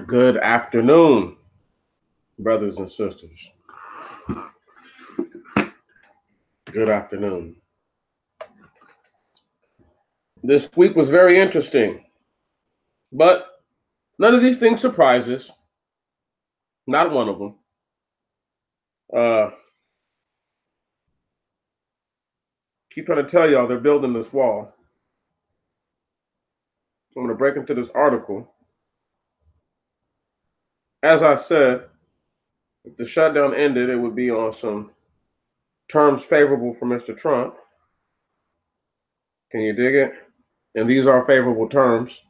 Good afternoon, brothers and sisters. Good afternoon. This week was very interesting, but none of these things surprises. Not one of them. Uh, keep trying to tell y'all they're building this wall. I'm going to break into this article. As I said, if the shutdown ended, it would be on some terms favorable for Mr. Trump. Can you dig it? And these are favorable terms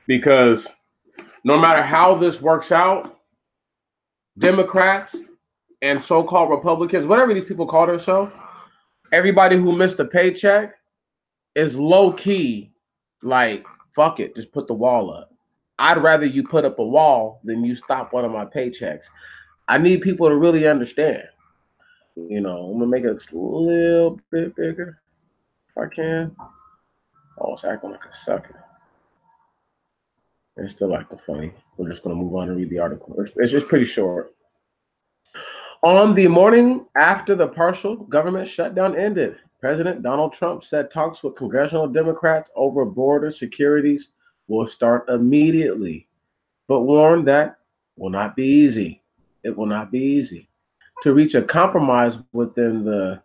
because no matter how this works out, Democrats and so-called Republicans, whatever these people call themselves, everybody who missed a paycheck is low-key like, fuck it, just put the wall up. I'd rather you put up a wall than you stop one of my paychecks. I need people to really understand. I'm gonna make it a little bit bigger if I can. Oh, it's acting like a sucker. It's still acting funny. We're just gonna move on and read the article. It's just pretty short. On the morning after the partial government shutdown ended, President Donald Trump said talks with congressional Democrats over border securities will start immediately, but warned that will not be easy. It will not be easy to reach a compromise within the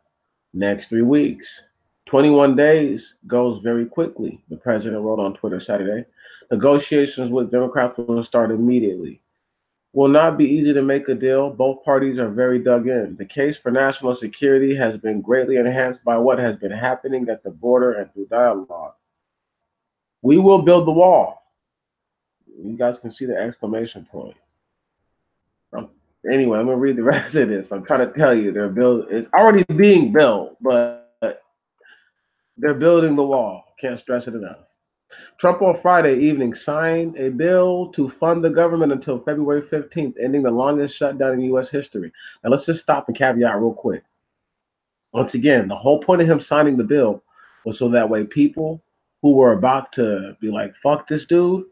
next 3 weeks. 21 days goes very quickly, the president wrote on Twitter Saturday. Negotiations with Democrats will start immediately. Will not be easy to make a deal. Both parties are very dug in. The case for national security has been greatly enhanced by what has been happening at the border and through dialogue. We will build the wall. You guys can see the exclamation point. Anyway, I'm gonna read the rest of this. I'm trying to tell you, it's already being built, but they're building the wall. Can't stress it enough. Trump on Friday evening signed a bill to fund the government until February 15th, ending the longest shutdown in U.S. history. Now, let's just stop and caveat real quick. Once again, the whole point of him signing the bill was so that way people who were about to be like, fuck this dude,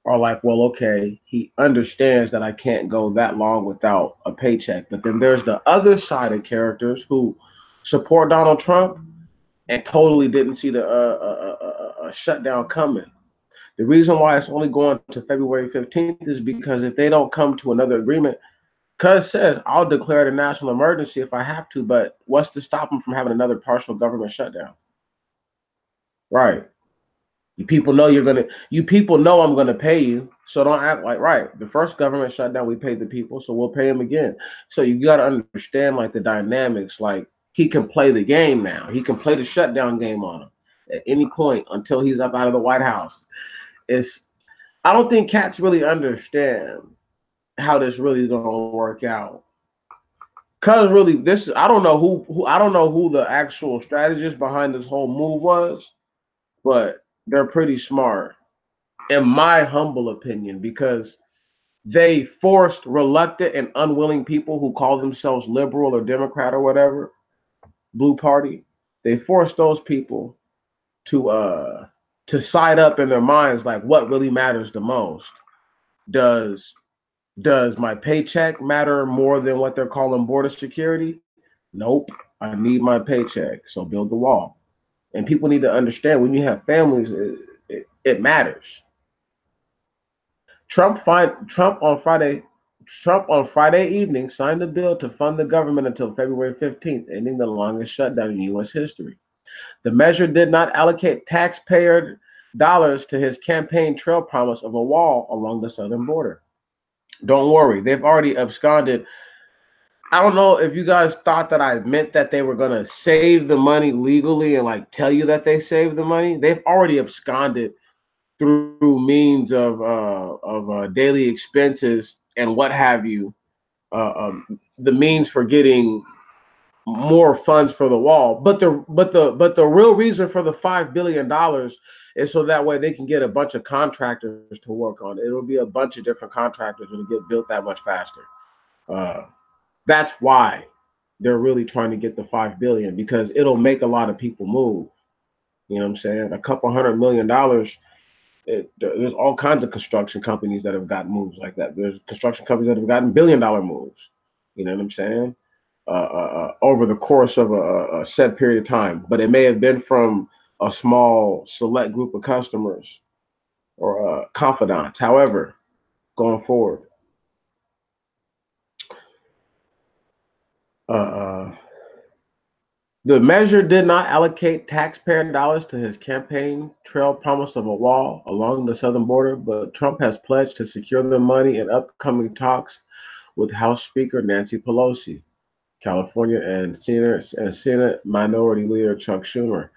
are like, well, okay, he understands that I can't go that long without a paycheck. But then there's the other side of characters who support Donald Trump and totally didn't see the shutdown coming. The reason why it's only going to February 15th is because if they don't come to another agreement, Cuz says, I'll declare it a national emergency if I have to, but what's to stop them from having another partial government shutdown? Right. You people know I'm gonna pay you, so don't act like, right, the first government shutdown we paid the people, so we'll pay them again. So you gotta understand like the dynamics, like he can play the game now. He can play the shutdown game on him at any point until he's up out of the White House. I don't think cats really understand how this really is gonna work out. Cause really, I don't know who the actual strategist behind this whole move was, but they're pretty smart, in my humble opinion, because they forced reluctant and unwilling people who call themselves liberal or Democrat or whatever, blue party. They forced those people to side up in their minds like what really matters the most. Does my paycheck matter more than what they're calling border security? Nope. I need my paycheck, so build the wall. And people need to understand when you have families, it matters. Trump on Friday evening signed a bill to fund the government until February 15th, ending the longest shutdown in U.S. history. The measure did not allocate taxpayer dollars to his campaign trail promise of a wall along the southern border. Don't worry, they've already absconded. I don't know if you guys thought that I meant that they were gonna save the money legally and like tell you that they saved the money. They've already absconded through means of daily expenses and what have you. The means for getting more funds for the wall, but the real reason for the $5 billion is so that way they can get a bunch of contractors to work on it. It'll be a bunch of different contractors that'll get built that much faster. That's why they're really trying to get the $5 billion, because it'll make a lot of people move. You know what I'm saying? A couple $100 million There's all kinds of construction companies that have gotten moves like that. There's construction companies that have gotten billion-dollar moves. You know what I'm saying? Over the course of a set period of time, but it may have been from a small select group of customers or confidants. However, going forward, the measure did not allocate taxpayer dollars to his campaign trail promise of a wall along the southern border, but Trump has pledged to secure the money in upcoming talks with House Speaker Nancy Pelosi, California, and Senate Minority Leader Chuck Schumer.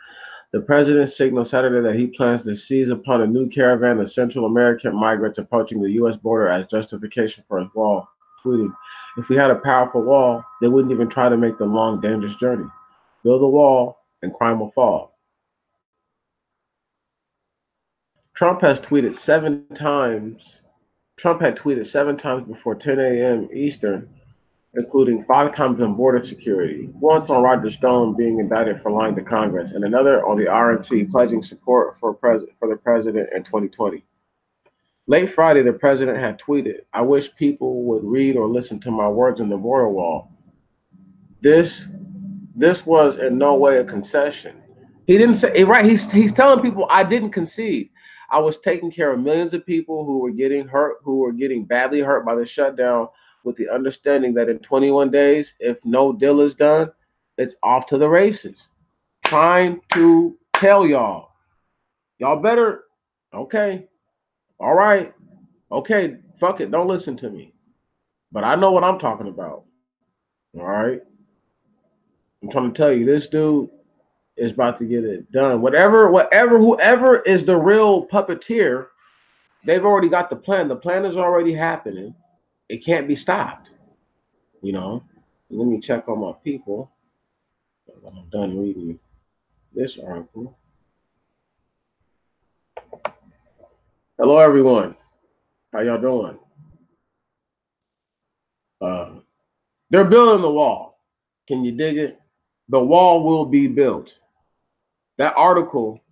The president signaled Saturday that he plans to seize upon a new caravan of Central American migrants approaching the U.S. border as justification for his wall, tweeting, "If we had a powerful wall, they wouldn't even try to make the long, dangerous journey. Build a wall and crime will fall." Trump had tweeted seven times before 10 a.m. Eastern, including 5 times on border security, once on Roger Stone being indicted for lying to Congress, and another on the RNC pledging support for the president in 2020. Late Friday, the president had tweeted, "I wish people would read or listen to my words in the border wall. This was in no way a concession." He didn't say right. He's telling people, "I didn't concede. I was taking care of millions of people who were getting hurt, who were getting badly hurt by the shutdown, with the understanding that in 21 days, if no deal is done, it's off to the races." Trying to tell y'all better, okay, all right, okay, fuck it, don't listen to me. But I know what I'm talking about. All right. I'm trying to tell you, this dude is about to get it done. Whoever is the real puppeteer, they've already got the plan. The plan is already happening. It can't be stopped. You know, let me check on my people. I'm done reading this article. Hello, everyone. How y'all doing? They're building the wall. Can you dig it? The wall will be built. That article.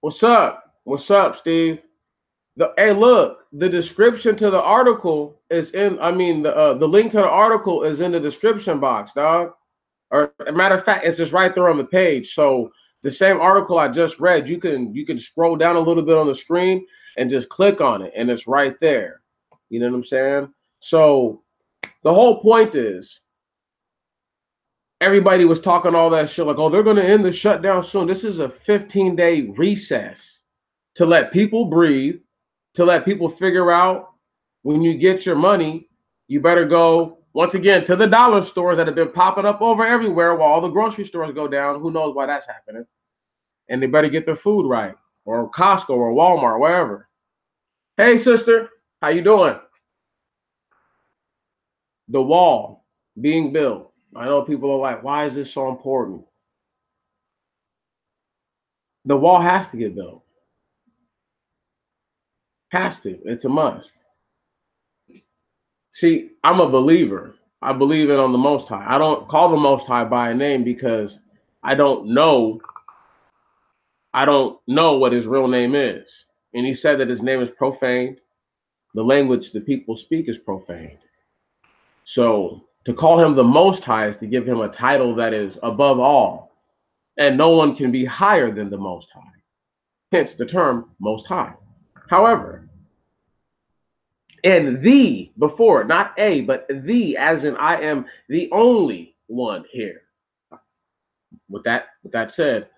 What's up? What's up, Steve? Hey, look, the description to the article is in. I mean, the link to the article is in the description box, dog. Or a matter of fact, it's just right there on the page. So the same article I just read, you can scroll down a little bit on the screen and just click on it, and it's right there. You know what I'm saying? So the whole point is, everybody was talking all that shit like, oh, they're going to end the shutdown soon. This is a 15-day recess to let people breathe, to let people figure out when you get your money, you better go, once again, to the dollar stores that have been popping up over everywhere while all the grocery stores go down. Who knows why that's happening? And they better get their food right, or Costco or Walmart, wherever. Hey, sister, how you doing? The wall being built. I know people are like, why is this so important? The wall has to get built. Has to. It's a must. See, I'm a believer. I believe in on the Most High. I don't call the Most High by a name because I don't know what his real name is. And he said that his name is profaned. The language the people speak is profaned. So to call him the Most High is to give him a title that is above all. And no one can be higher than the Most High. Hence the term Most High. However, and the before, not a, but the, as in I am the only one here. With that said,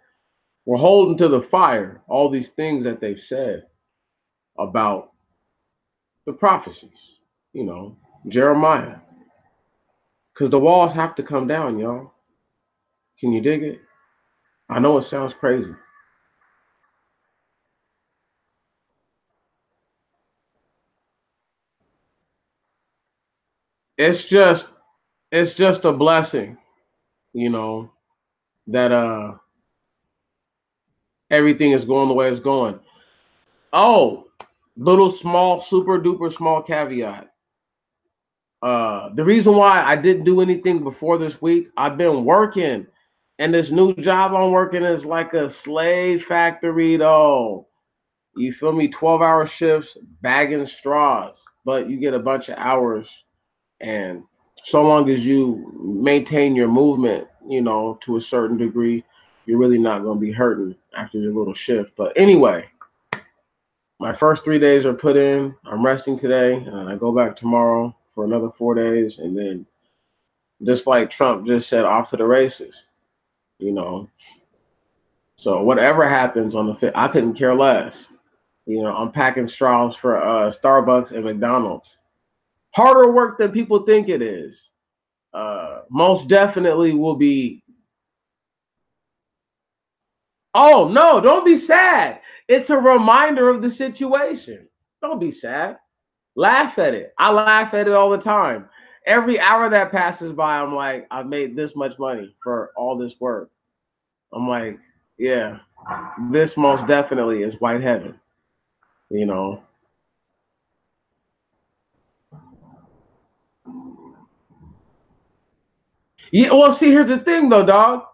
we're holding to the fire all these things that they've said about the prophecies, you know, Jeremiah. Because the walls have to come down, y'all. Can you dig it? I know it sounds crazy. It's just a blessing, you know, that everything is going the way it's going. Oh, little small, super duper small caveat. The reason why I didn't do anything before this week, I've been working, and this new job I'm working is like a slave factory, though. You feel me? 12-hour shifts, bagging straws, but you get a bunch of hours. And so long as you maintain your movement, to a certain degree, you're really not going to be hurting after your little shift. But anyway, my first 3 days are put in. I'm resting today, and I go back tomorrow for another 4 days. And then, just like Trump just said, off to the races, So whatever happens on the 5th, I couldn't care less. I'm packing straws for Starbucks and McDonald's. Harder work than people think it is. Most definitely will be. Oh, no, don't be sad. It's a reminder of the situation. Don't be sad. Laugh at it. I laugh at it all the time. Every hour that passes by, I'm like, I've made this much money for all this work. I'm like, yeah, this most definitely is white heaven. Yeah, well, see, here's the thing, though, dog.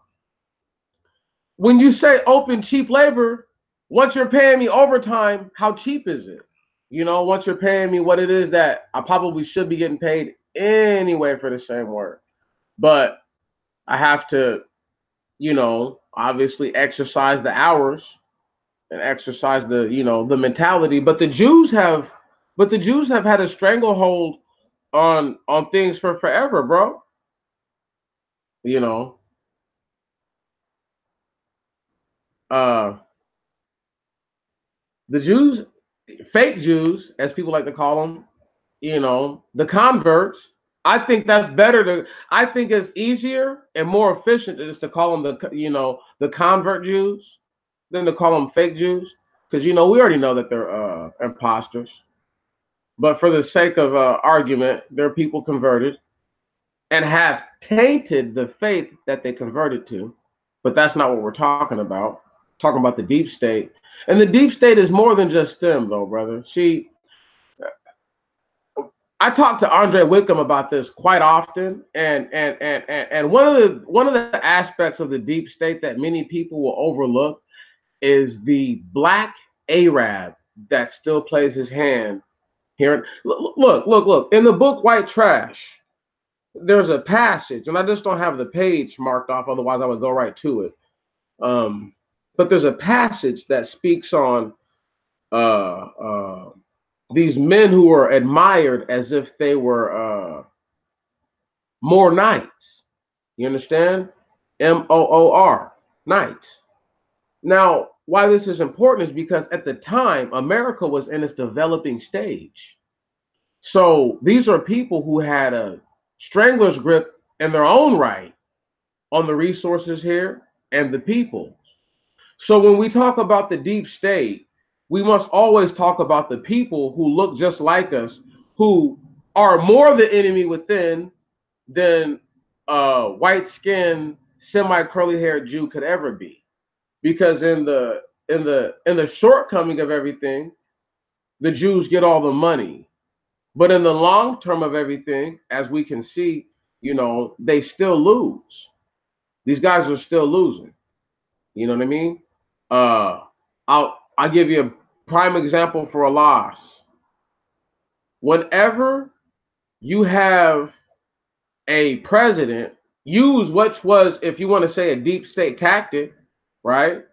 When you say open cheap labor, once you're paying me overtime, how cheap is it? Once you're paying me what it is that I probably should be getting paid anyway for the same work. But I have to, obviously exercise the hours and exercise the mentality. But the Jews have had a stranglehold on things for forever, bro. Uh the Jews, fake Jews, as people like to call them, the converts. I think that's better I think it's easier and more efficient just to call them the convert Jews than to call them fake Jews, because we already know that they're imposters. But for the sake of argument, they're people converted and have tainted the faith that they converted to. But that's not what we're talking about. We're talking about the deep state. And the deep state is more than just them, though, brother. See, I talk to Andre Wickham about this quite often, and one of the aspects of the deep state that many people will overlook is the black Arab that still plays his hand here. Look. In the book White Trash, there's a passage, and I just don't have the page marked off, otherwise I would go right to it. But there's a passage that speaks on these men who were admired as if they were more knights. You understand? Moor, knights. Now, why this is important is because at the time, America was in its developing stage. So these are people who had a strangler's grip in their own right on the resources here and the people. So when we talk about the deep state, we must always talk about the people who look just like us, who are more the enemy within than a white-skinned, semi-curly-haired Jew could ever be. Because in the shortcoming of everything, the Jews get all the money. But in the long term of everything, as we can see, they still lose. These guys are still losing. You know what I mean? I'll give you a prime example for a loss. Whenever you have a president use which was, if you want to say, a deep state tactic, right,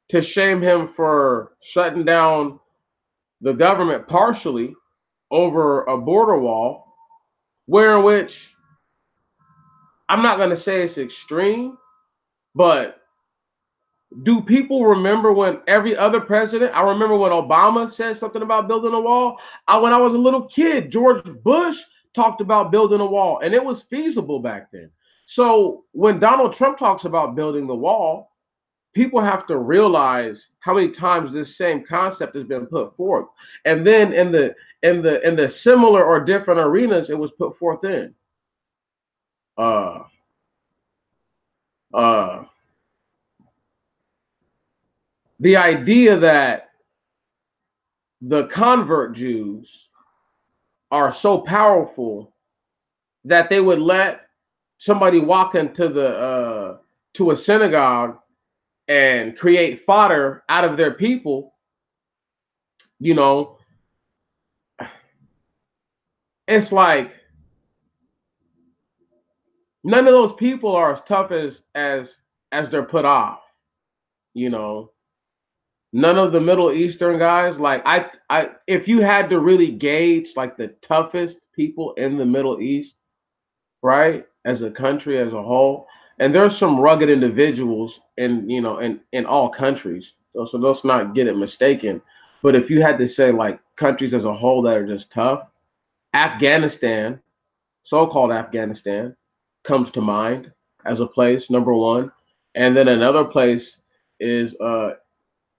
to shame him for shutting down the government partially over a border wall, where in which I'm not going to say it's extreme, but do people remember when every other president, I remember when Obama said something about building a wall. When I was a little kid, George Bush talked about building a wall, and it was feasible back then. So when Donald Trump talks about building the wall, people have to realize how many times this same concept has been put forth. And then in the similar or different arenas it was put forth in. The idea that the convert Jews are so powerful that they would let somebody walk into to a synagogue and create fodder out of their people, You know, it's like none of those people are as tough as they're put off. You know, none of the Middle Eastern guys. Like if you had to really gauge like the toughest people in the Middle East, right, as a country as a whole, and there's some rugged individuals in all countries. So let's not get it mistaken. But if you had to say like countries as a whole that are just tough, Afghanistan, so-called Afghanistan, comes to mind as a place, number one. And then another place is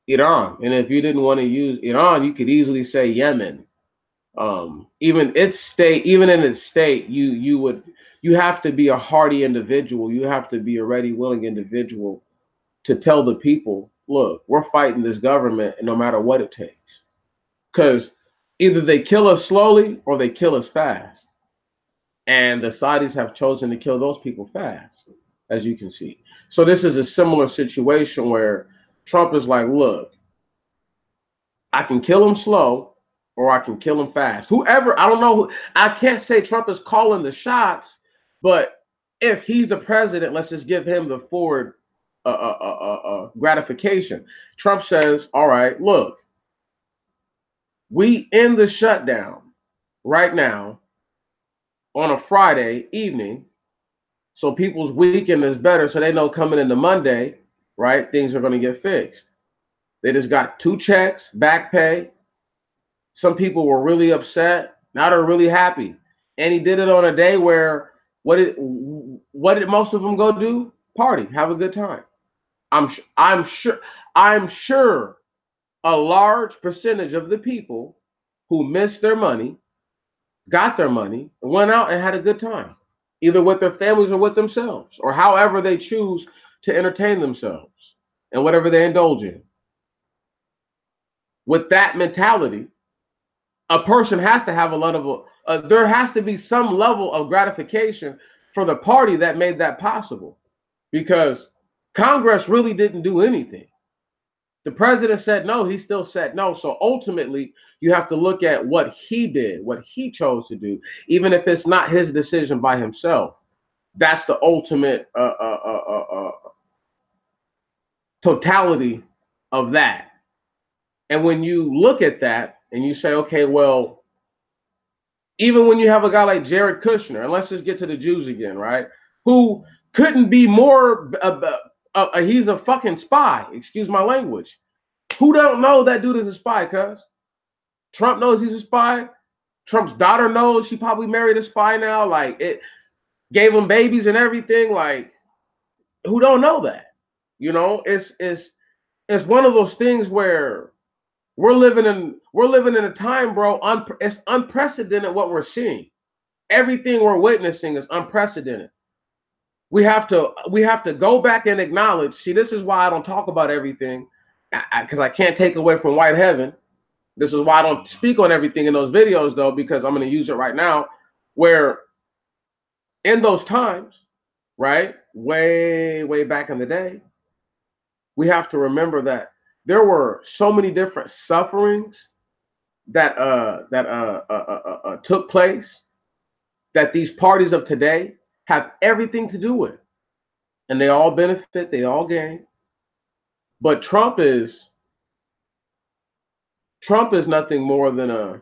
Iran. And if you didn't want to use Iran, you could easily say Yemen. Even in its state, you have to be a hardy individual. You have to be a ready, willing individual to tell the people, look, we're fighting this government, and no matter what it takes, because either they kill us slowly or they kill us fast. And the Saudis have chosen to kill those people fast, as you can see. So this is a similar situation where Trump is like, look, I can kill him slow or I can kill him fast. Whoever, I don't know, I can't say Trump is calling the shots, but if he's the president, let's just give him the forward gratification. Trump says, all right, look, we end the shutdown right now on a Friday evening, so people's weekend is better, so they know coming into Monday, right, things are going to get fixed. They just got 2 checks, back pay. Some people were really upset. Now they're really happy. And he did it on a day where what did most of them go do? Party, have a good time. I'm sure a large percentage of the people who missed their money got their money and went out and had a good time, either with their families or with themselves, or however they choose to entertain themselves and whatever they indulge in. With that mentality, a person has to have a lot of there has to be some level of gratification for the party that made that possible, because Congress really didn't do anything. The president said no, he still said no. So ultimately, you have to look at what he did, what he chose to do, even if it's not his decision by himself. That's the ultimate totality of that. And when you look at that and you say, okay, well, even when you have a guy like Jared Kushner, and let's just get to the Jews again, right? Who couldn't be more, he's a fucking spy, excuse my language. Who don't know that dude is a spy, cuz? Trump knows he's a spy. Trump's daughter knows she probably married a spy now. Like, it gave him babies and everything. Like, who don't know that? You know, it's one of those things where we're living in a time, bro. It's unprecedented what we're seeing. Everything we're witnessing is unprecedented. We have to go back and acknowledge. See, this is why I don't talk about everything, because I can't take away from white heaven. This is why I don't speak on everything in those videos, though, because I'm going to use it right now. Where in those times, right, way back in the day, we have to remember that there were so many different sufferings that took place that these parties of today have everything to do with, and they all benefit, they all gain. But Trump is nothing more than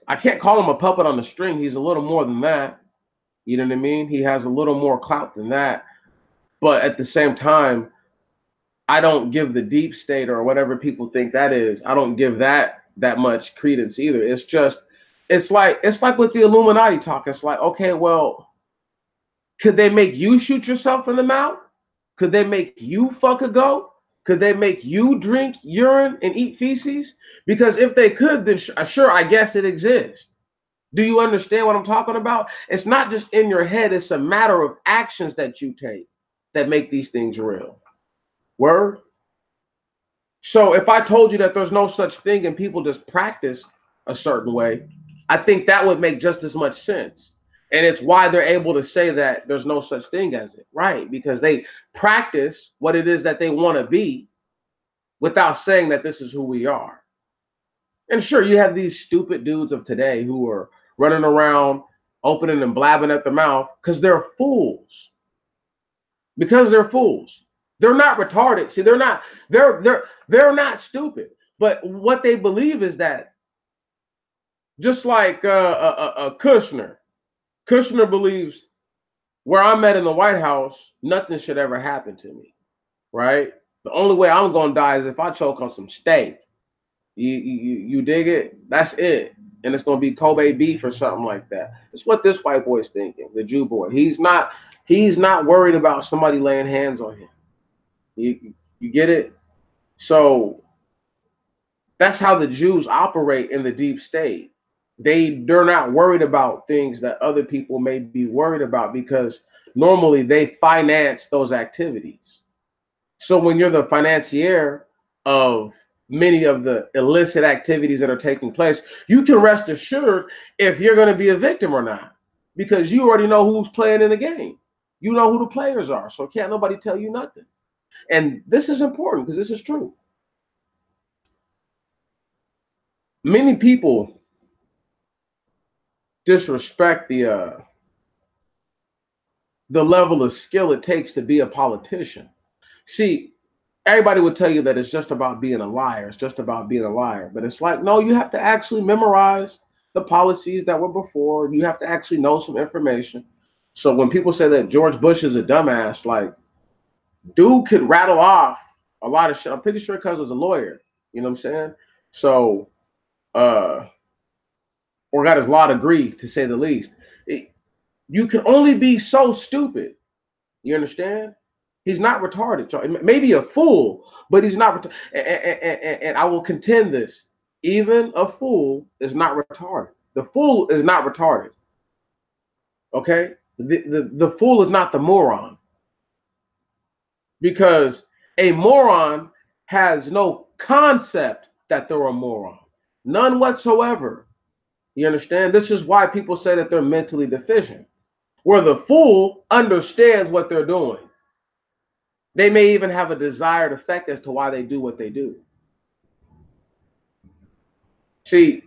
I can't call him a puppet on the string. He's a little more than that. You know what I mean? He has a little more clout than that. But at the same time, I don't give the deep state or whatever people think that is, I don't give that much credence either. It's like with the Illuminati talk. It's like, okay, well, could they make you shoot yourself in the mouth? Could they make you fuck a goat? Could they make you drink urine and eat feces? Because if they could, then sure, I guess it exists. Do you understand what I'm talking about? It's not just in your head. It's a matter of actions that you take that make these things real. Word? So if I told you that there's no such thing and people just practice a certain way, I think that would make just as much sense. And it's why they're able to say that there's no such thing as it, right? Because they practice what it is that they want to be, without saying that this is who we are. And sure, you have these stupid dudes of today who are running around opening and blabbing at the mouth because they're fools. Because they're fools. They're not retarded. See, they're not stupid. But what they believe is that, just like Kushner believes where I'm at in the White House, nothing should ever happen to me, right? The only way I'm gonna die is if I choke on some steak. You dig it? That's it. And it's gonna be Kobe beef or something like that. It's what this white boy's thinking, the Jew boy. He's not worried about somebody laying hands on him. You get it? So that's how the Jews operate in the deep state. They're not worried about things that other people may be worried about, because normally they finance those activities. So when you're the financier of many of the illicit activities that are taking place, you can rest assured if you're going to be a victim or not, because you already know who's playing in the game. You know who the players are, so can't nobody tell you nothing. And this is important because this is true. Many people disrespect the level of skill it takes to be a politician. See, everybody would tell you that it's just about being a liar. It's just about being a liar. But it's like, no, you have to actually memorize the policies that were before. You have to actually know some information. So when people say that George Bush is a dumbass, like, dude could rattle off a lot of shit. I'm pretty sure because he was a lawyer. You know what I'm saying? So, or got his law degree, to say the least. You can only be so stupid. You understand? He's not retarded. Maybe a fool, but he's not retarded. And I will contend this. Even a fool is not retarded. The fool is not retarded. Okay? The fool is not the moron. Because a moron has no concept that they're a moron. None whatsoever. You understand? This is why people say that they're mentally deficient. Where the fool understands what they're doing. They may even have a desired effect as to why they do what they do. See,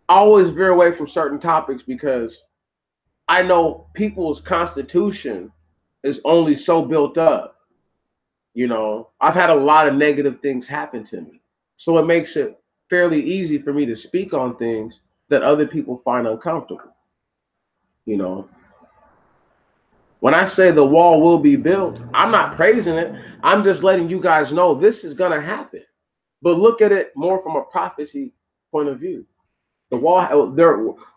I always veer away from certain topics because I know people's constitution is only so built up. You know, I've had a lot of negative things happen to me. So it makes it fairly easy for me to speak on things that other people find uncomfortable. You know, when I say the wall will be built, I'm not praising it. I'm just letting you guys know this is going to happen. But look at it more from a prophecy point of view. The wall,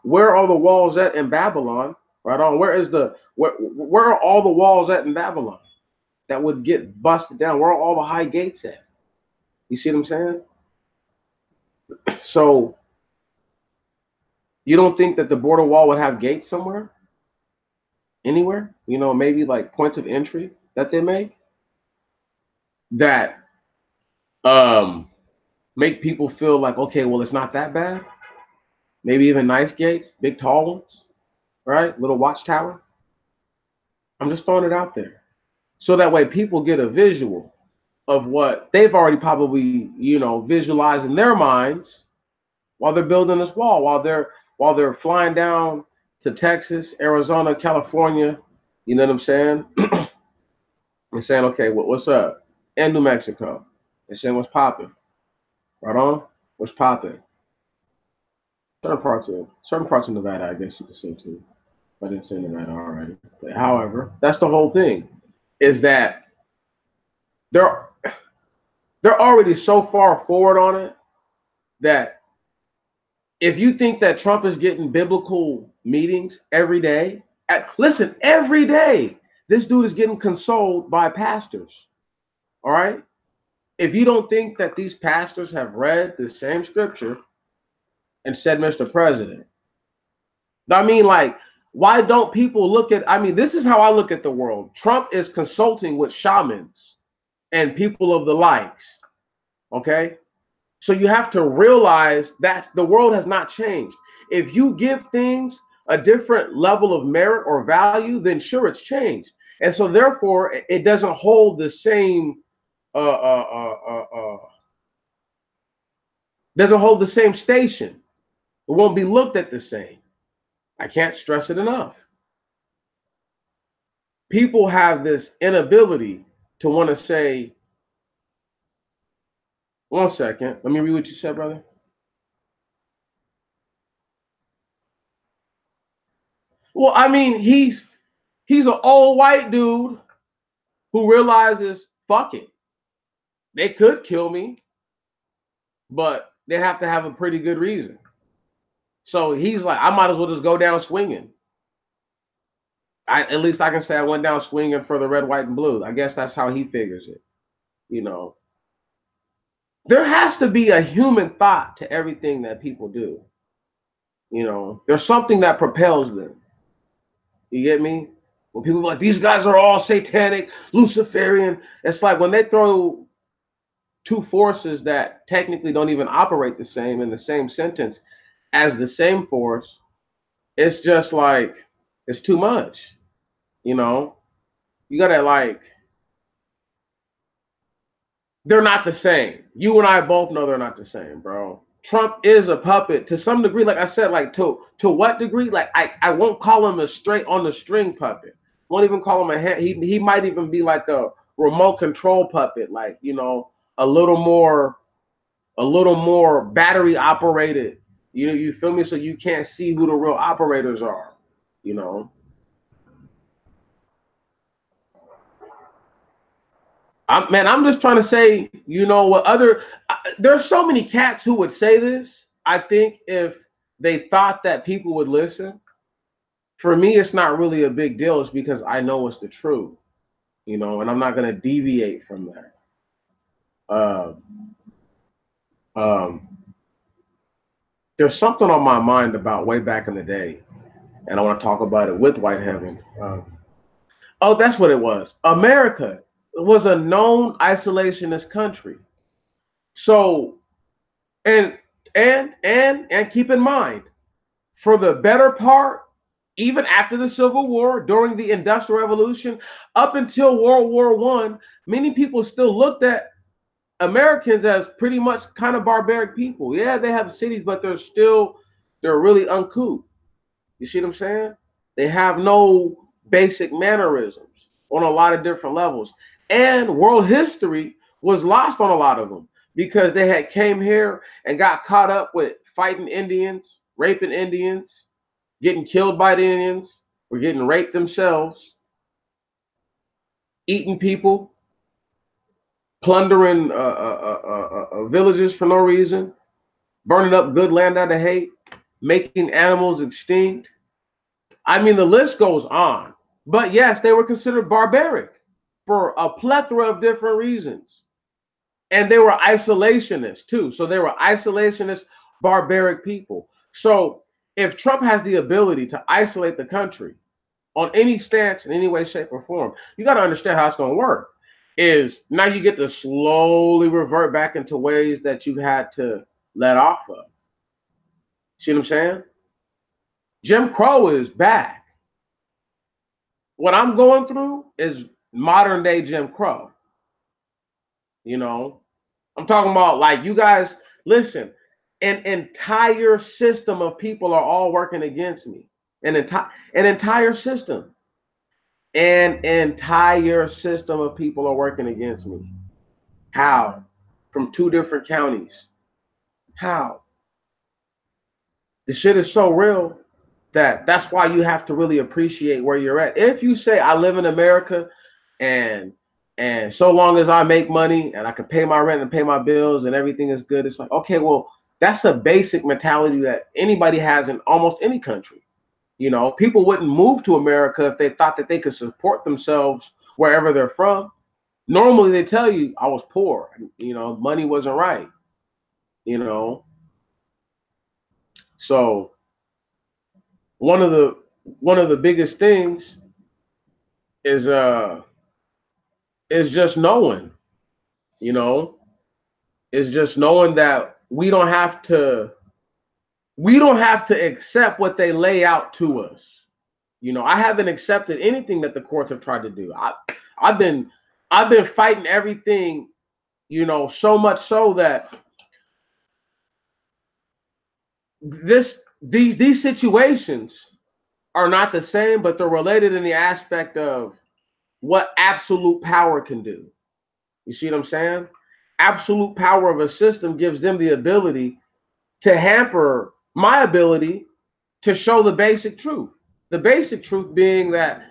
where are the walls at in Babylon? Right on. Where are all the walls at in Babylon that would get busted down? Where are all the high gates at? You see what I'm saying? So you don't think that the border wall would have gates somewhere? Anywhere? You know, maybe like points of entry that they make that make people feel like, okay, well, it's not that bad. Maybe even nice gates, big tall ones, right? Little watchtower. I'm just throwing it out there. So that way people get a visual of what they've already probably, you know, visualized in their minds while they're building this wall, while they're flying down to Texas, Arizona, California, you know what I'm saying? And saying, okay, what's up? And New Mexico. And saying, what's popping? Right on? What's popping? Certain parts of Nevada, I guess you could say too. I didn't say Nevada already. But however, that's the whole thing, is that they're already so far forward on it that if you think that Trump is getting biblical meetings every day, listen, every day, this dude is getting consoled by pastors. All right? If you don't think that these pastors have read the same scripture and said, Mr. President, I mean, like, why don't people look at, I mean, this is how I look at the world. Trump is consulting with shamans and people of the likes. Okay? So you have to realize that the world has not changed. If you give things a different level of merit or value, then sure, it's changed. And so therefore, it doesn't hold the same uh, uh, uh, uh, uh, doesn't hold the same station. It won't be looked at the same. I can't stress it enough. People have this inability to want to say, one second, let me read what you said, brother. Well, I mean, he's an old white dude who realizes, fuck it. They could kill me, but they have to have a pretty good reason. So he's like, I might as well just go down swinging. At least I can say I went down swinging for the red, white, and blue. I guess that's how he figures it. You know, there has to be a human thought to everything that people do. You know, there's something that propels them. You get me? When people are like, these guys are all satanic, Luciferian, it's like when they throw two forces that technically don't even operate the same in the same sentence as the same force, it's just like, it's too much. You know, you gotta like, they're not the same. You and I both know they're not the same, bro. Trump is a puppet to some degree. Like I said, like to what degree? Like I won't call him a straight on the string puppet. Won't even call him a hand. He might even be like a remote control puppet, like, you know, a little more battery operated. You feel me? So you can't see who the real operators are. You know. I'm just trying to say, you know, what other, there's so many cats who would say this. I think if they thought that people would listen, for me, it's not really a big deal. It's because I know it's the truth, you know, and I'm not going to deviate from that. Um, um, there's something on my mind about way back in the day, and I want to talk about it with White Heaven. Oh, that's what it was. America was a known isolationist country. So, and and keep in mind, for the better part, even after the Civil War, during the Industrial Revolution, up until World War I, many people still looked at Americans as pretty much kind of barbaric people. Yeah, they have cities, but they're really uncouth. You see what I'm saying? They have no basic mannerisms on a lot of different levels. And world history was lost on a lot of them because they had came here and got caught up with fighting Indians, raping Indians, getting killed by the Indians, or getting raped themselves, eating people, plundering villages for no reason, burning up good land out of hate, making animals extinct. I mean, the list goes on. But yes, they were considered barbaric for a plethora of different reasons. And they were isolationists too. So they were isolationist, barbaric people. So if Trump has the ability to isolate the country on any stance in any way, shape, or form, you got to understand how it's going to work. Is now you get to slowly revert back into ways that you had to let off of. See what I'm saying? Jim Crow is back. What I'm going through is modern day Jim Crow. You know, I'm talking about like you guys, listen, an entire system of people are all working against me. An entire system. An entire system of people are working against me. How? From two different counties. How? The shit is so real that's why you have to really appreciate where you're at. If you say I live in America and so long as I make money and I can pay my rent and pay my bills and everything is good, it's like, okay, well, that's a basic mentality that anybody has in almost any country. You know, people wouldn't move to America if they thought that they could support themselves wherever they're from. Normally they tell you I was poor, you know, money wasn't right, you know. So one of the biggest things is just knowing, you know, is just knowing that we don't have to accept what they lay out to us. You know, I haven't accepted anything that the courts have tried to do. I've been fighting everything You know, so much so that these situations are not the same, but they're related in the aspect of what absolute power can do. You see what I'm saying? Absolute power of a system gives them the ability to hamper my ability to show the basic truth. The basic truth being that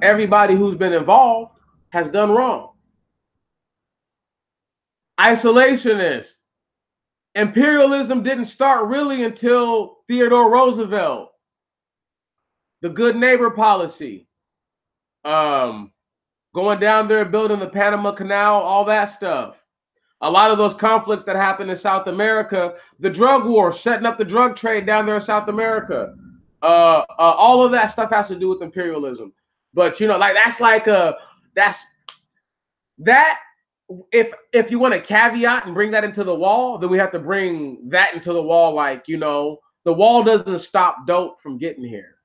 everybody who's been involved has done wrong. Isolationist. Imperialism didn't start really until Theodore Roosevelt. The good neighbor policy. Going down there, building the Panama Canal, all that stuff. A lot of those conflicts that happened in South America, the drug war, setting up the drug trade down there in South America. All of that stuff has to do with imperialism. But you know, like that's that. If you want to caveat and bring that into the wall, then we have to bring that into the wall. Like, you know, the wall doesn't stop dope from getting here.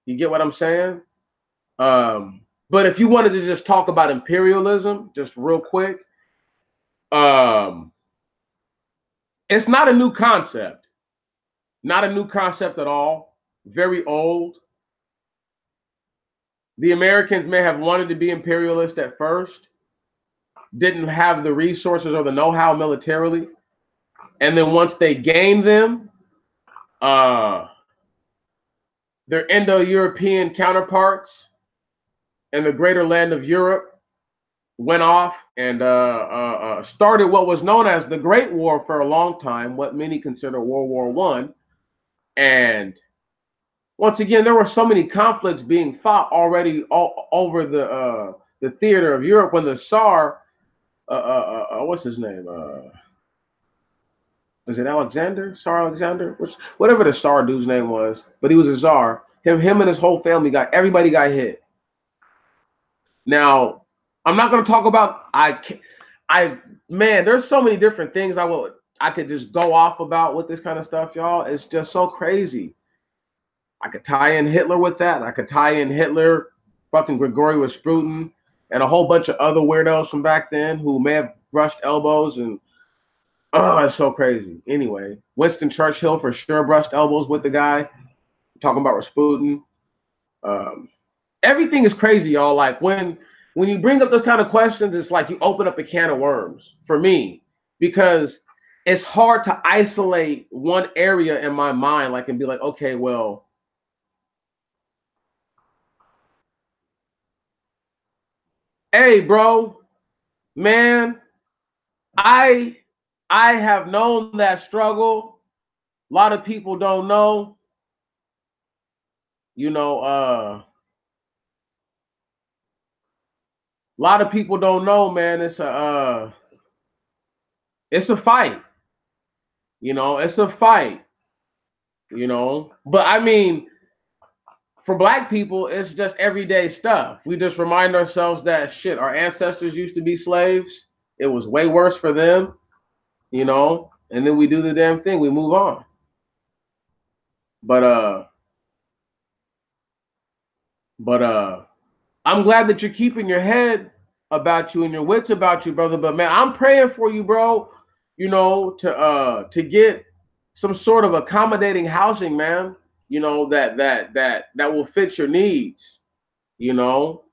You get what I'm saying? But if you wanted to just talk about imperialism, just real quick, it's not a new concept. Not a new concept at all. Very old. The Americans may have wanted to be imperialist at first, didn't have the resources or the know-how militarily. And then once they gained them, their Indo-European counterparts in the greater land of Europe went off and started what was known as the Great War for a long time, what many consider World War I. And once again, there were so many conflicts being fought already all over the theater of Europe when the Tsar, what's his name? Was it Alexander? Tsar Alexander? Whatever the Tsar dude's name was, but he was a Tsar. Him and his whole family everybody got hit. Now, I'm not going to talk about man, there's so many different things I could just go off about with this kind of stuff, y'all. It's just so crazy. I could tie in Hitler with that. I could tie in Hitler, fucking Gregory Rasputin, and a whole bunch of other weirdos from back then who may have brushed elbows and it's so crazy. Anyway, Winston Churchill for sure brushed elbows with the guy. Talking about Rasputin. Everything is crazy, y'all. Like when you bring up those kind of questions, it's like you open up a can of worms for me, because it's hard to isolate one area in my mind, like, and be like, okay, well, hey, bro, man, I have known that struggle. A lot of people don't know. You know, a lot of people don't know, man. It's a fight. You know, it's a fight. You know, but I mean, for Black people, it's just everyday stuff. We just remind ourselves that shit, our ancestors used to be slaves. It was way worse for them, you know, and then we do the damn thing. We move on. But I'm glad that you're keeping your head about you and your wits about you, brother. But man, I'm praying for you, bro. You know, to get some sort of accommodating housing, man. You know, that will fit your needs. You know,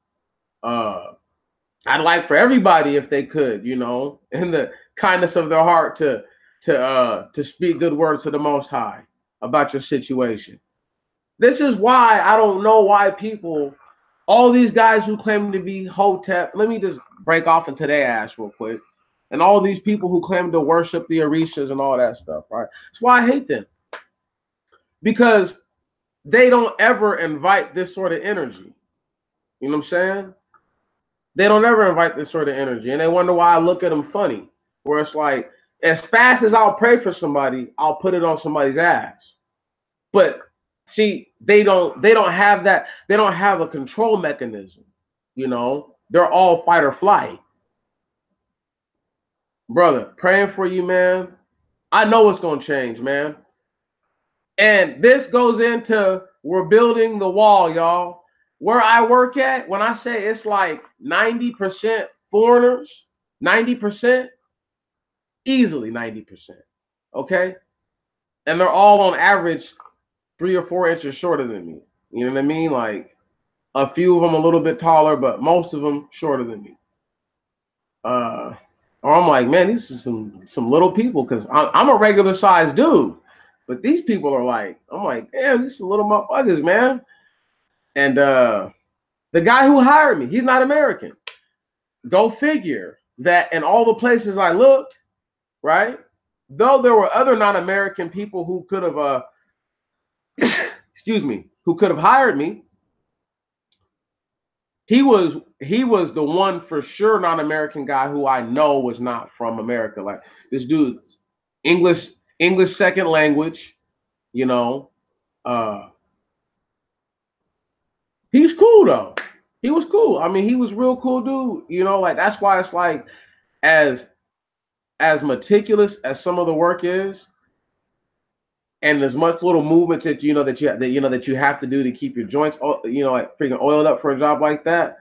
I'd like for everybody, if they could, you know, in the kindness of their heart, to speak good words to the Most High about your situation. This is why I don't know why people, all these guys who claim to be Hotep, let me just break off into their ass real quick, and all these people who claim to worship the Orishas and all that stuff, right? That's why I hate them, because they don't ever invite this sort of energy. You know what I'm saying? They don't ever invite this sort of energy, and they wonder why I look at them funny, where it's like, as fast as I'll pray for somebody, I'll put it on somebody's ass. But see, they don't have that. They don't have a control mechanism. You know, they're all fight or flight. Brother, praying for you, man. I know it's going to change, man. And this goes into, we're building the wall, y'all. Where I work at, when I say it's like 90% foreigners, 90%, easily 90%. Okay? And they're all on average 3 or 4 inches shorter than me. You know what I mean? Like a few of them a little bit taller, but most of them shorter than me. Or I'm like, man, these are some little people because I'm a regular sized dude, but these people are like, I'm like, damn, these are little motherfuckers, man. And the guy who hired me, he's not American. Go figure that in all the places I looked, right? Though there were other non-American people who could have, excuse me, who could have hired me. He was the one for sure non-American guy who I know was not from America. Like this dude, English second language, you know. He's cool though. He was cool. I mean, he was real cool dude. You know, like that's why it's like as meticulous as some of the work is, and as much little movements that you have to do to keep your joints, like freaking oiled up for a job like that.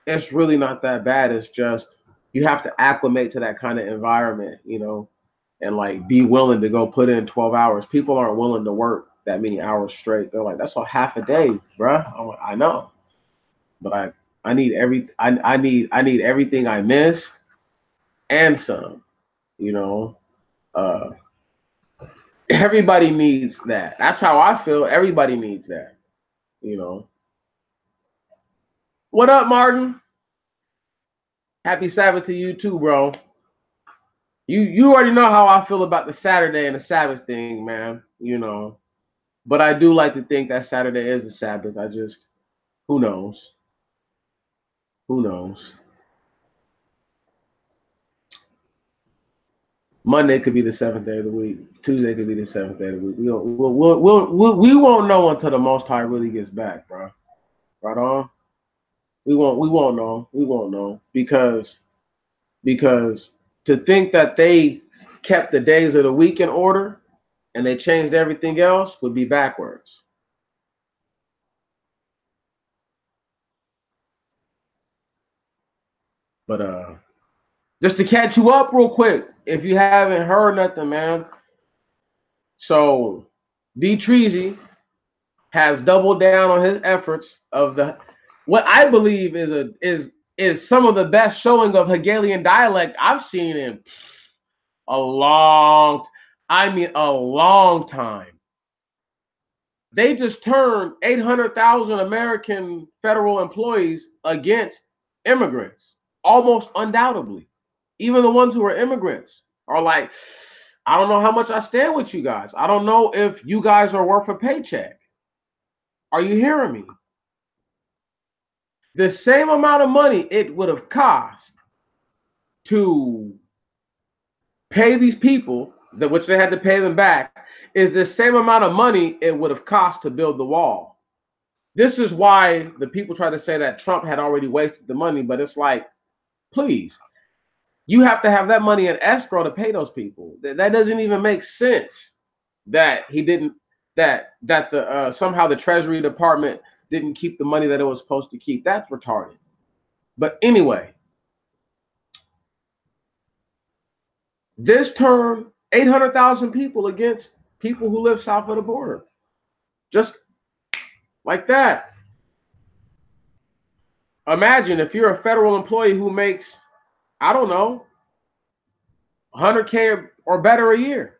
It's really not that bad. It's just you have to acclimate to that kind of environment, you know, and like be willing to go put in 12 hours. People aren't willing to work that many hours straight. They're like, that's a half a day, bruh. I'm like, I know, but I need everything I missed and some, you know. Everybody needs that. That's how I feel. Everybody needs that, you know. What up, Martin? Happy Sabbath to you too, bro. You already know how I feel about the Saturday and the Sabbath thing, man. You know, but I do like to think that Saturday is the Sabbath. I just, who knows? Who knows? Monday could be the 7th day of the week. Tuesday could be the 7th day of the week. We won't know until the Most High really gets back, bro. Right on. We won't know because to think that they kept the days of the week in order and they changed everything else would be backwards. But just to catch you up real quick, if you haven't heard nothing, man. So D Treasy has doubled down on his efforts of what I believe is some of the best showing of Hegelian dialect I've seen in a long time. They just turned 800,000 American federal employees against immigrants, almost undoubtedly. Even the ones who are immigrants are like, I don't know how much I stand with you guys. I don't know if you guys are worth a paycheck. Are you hearing me? The same amount of money it would have cost to pay these people, which they had to pay them back, is the same amount of money it would have cost to build the wall. This is why the people try to say that Trump had already wasted the money, but it's like, please, you have to have that money in escrow to pay those people. That doesn't even make sense that he didn't, that somehow the Treasury Department didn't keep the money that it was supposed to keep. That's retarded. But anyway, this turned 800,000 people against people who live south of the border. Just like that. Imagine if you're a federal employee who makes, I don't know, 100K or better a year.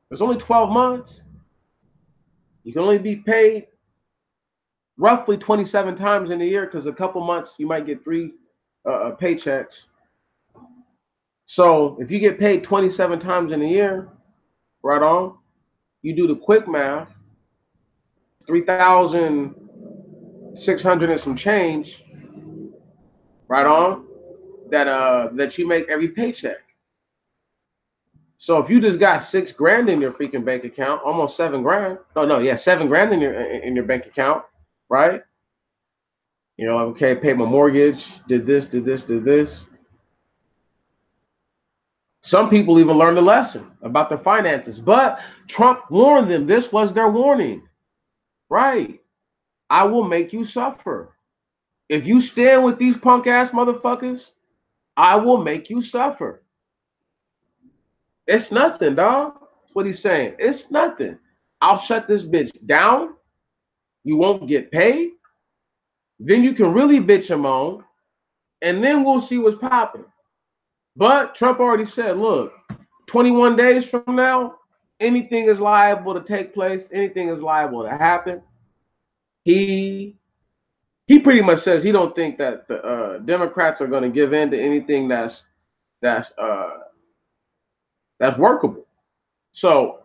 There's only 12 months. You can only be paid roughly 27 times in a year because a couple months you might get 3 paychecks. So if you get paid 27 times in a year, right on, you do the quick math, 3,600 and some change, right on, that you make every paycheck. So if you just got $6 grand in your freaking bank account, almost 7 grand. $7 grand in your bank account, right? You know, okay, paid my mortgage, did this. Some people even learned a lesson about their finances, but Trump warned them. This was their warning, right? I will make you suffer. If you stand with these punk ass motherfuckers, I will make you suffer. It's nothing, dog. That's what he's saying. It's nothing. I'll shut this bitch down. You won't get paid. Then you can really bitch and moan. And then we'll see what's popping. But Trump already said, look, 21 days from now, anything is liable to take place. Anything is liable to happen. He pretty much says he don't think that the Democrats are going to give in to anything that's workable. So,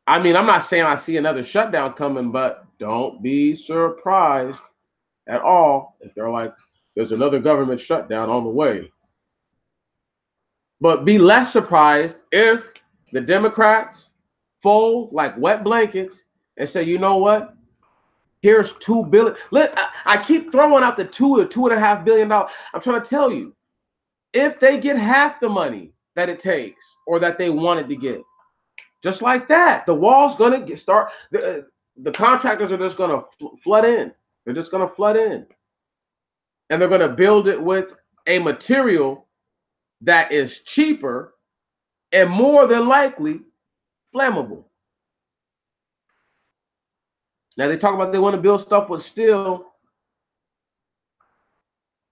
I mean, I'm not saying I see another shutdown coming, but don't be surprised at all if they're like, there's another government shutdown on the way. But be less surprised if the Democrats fold like wet blankets and say, you know what? Here's $2 billion. I keep throwing out the $2.5 billion. I'm trying to tell you, if they get half the money that it takes or that they wanted to get, just like that, the wall's gonna start. The contractors are just gonna flood in. They're just gonna flood in, and they're gonna build it with a material that is cheaper and more than likely flammable. Now they talk about they want to build stuff with steel.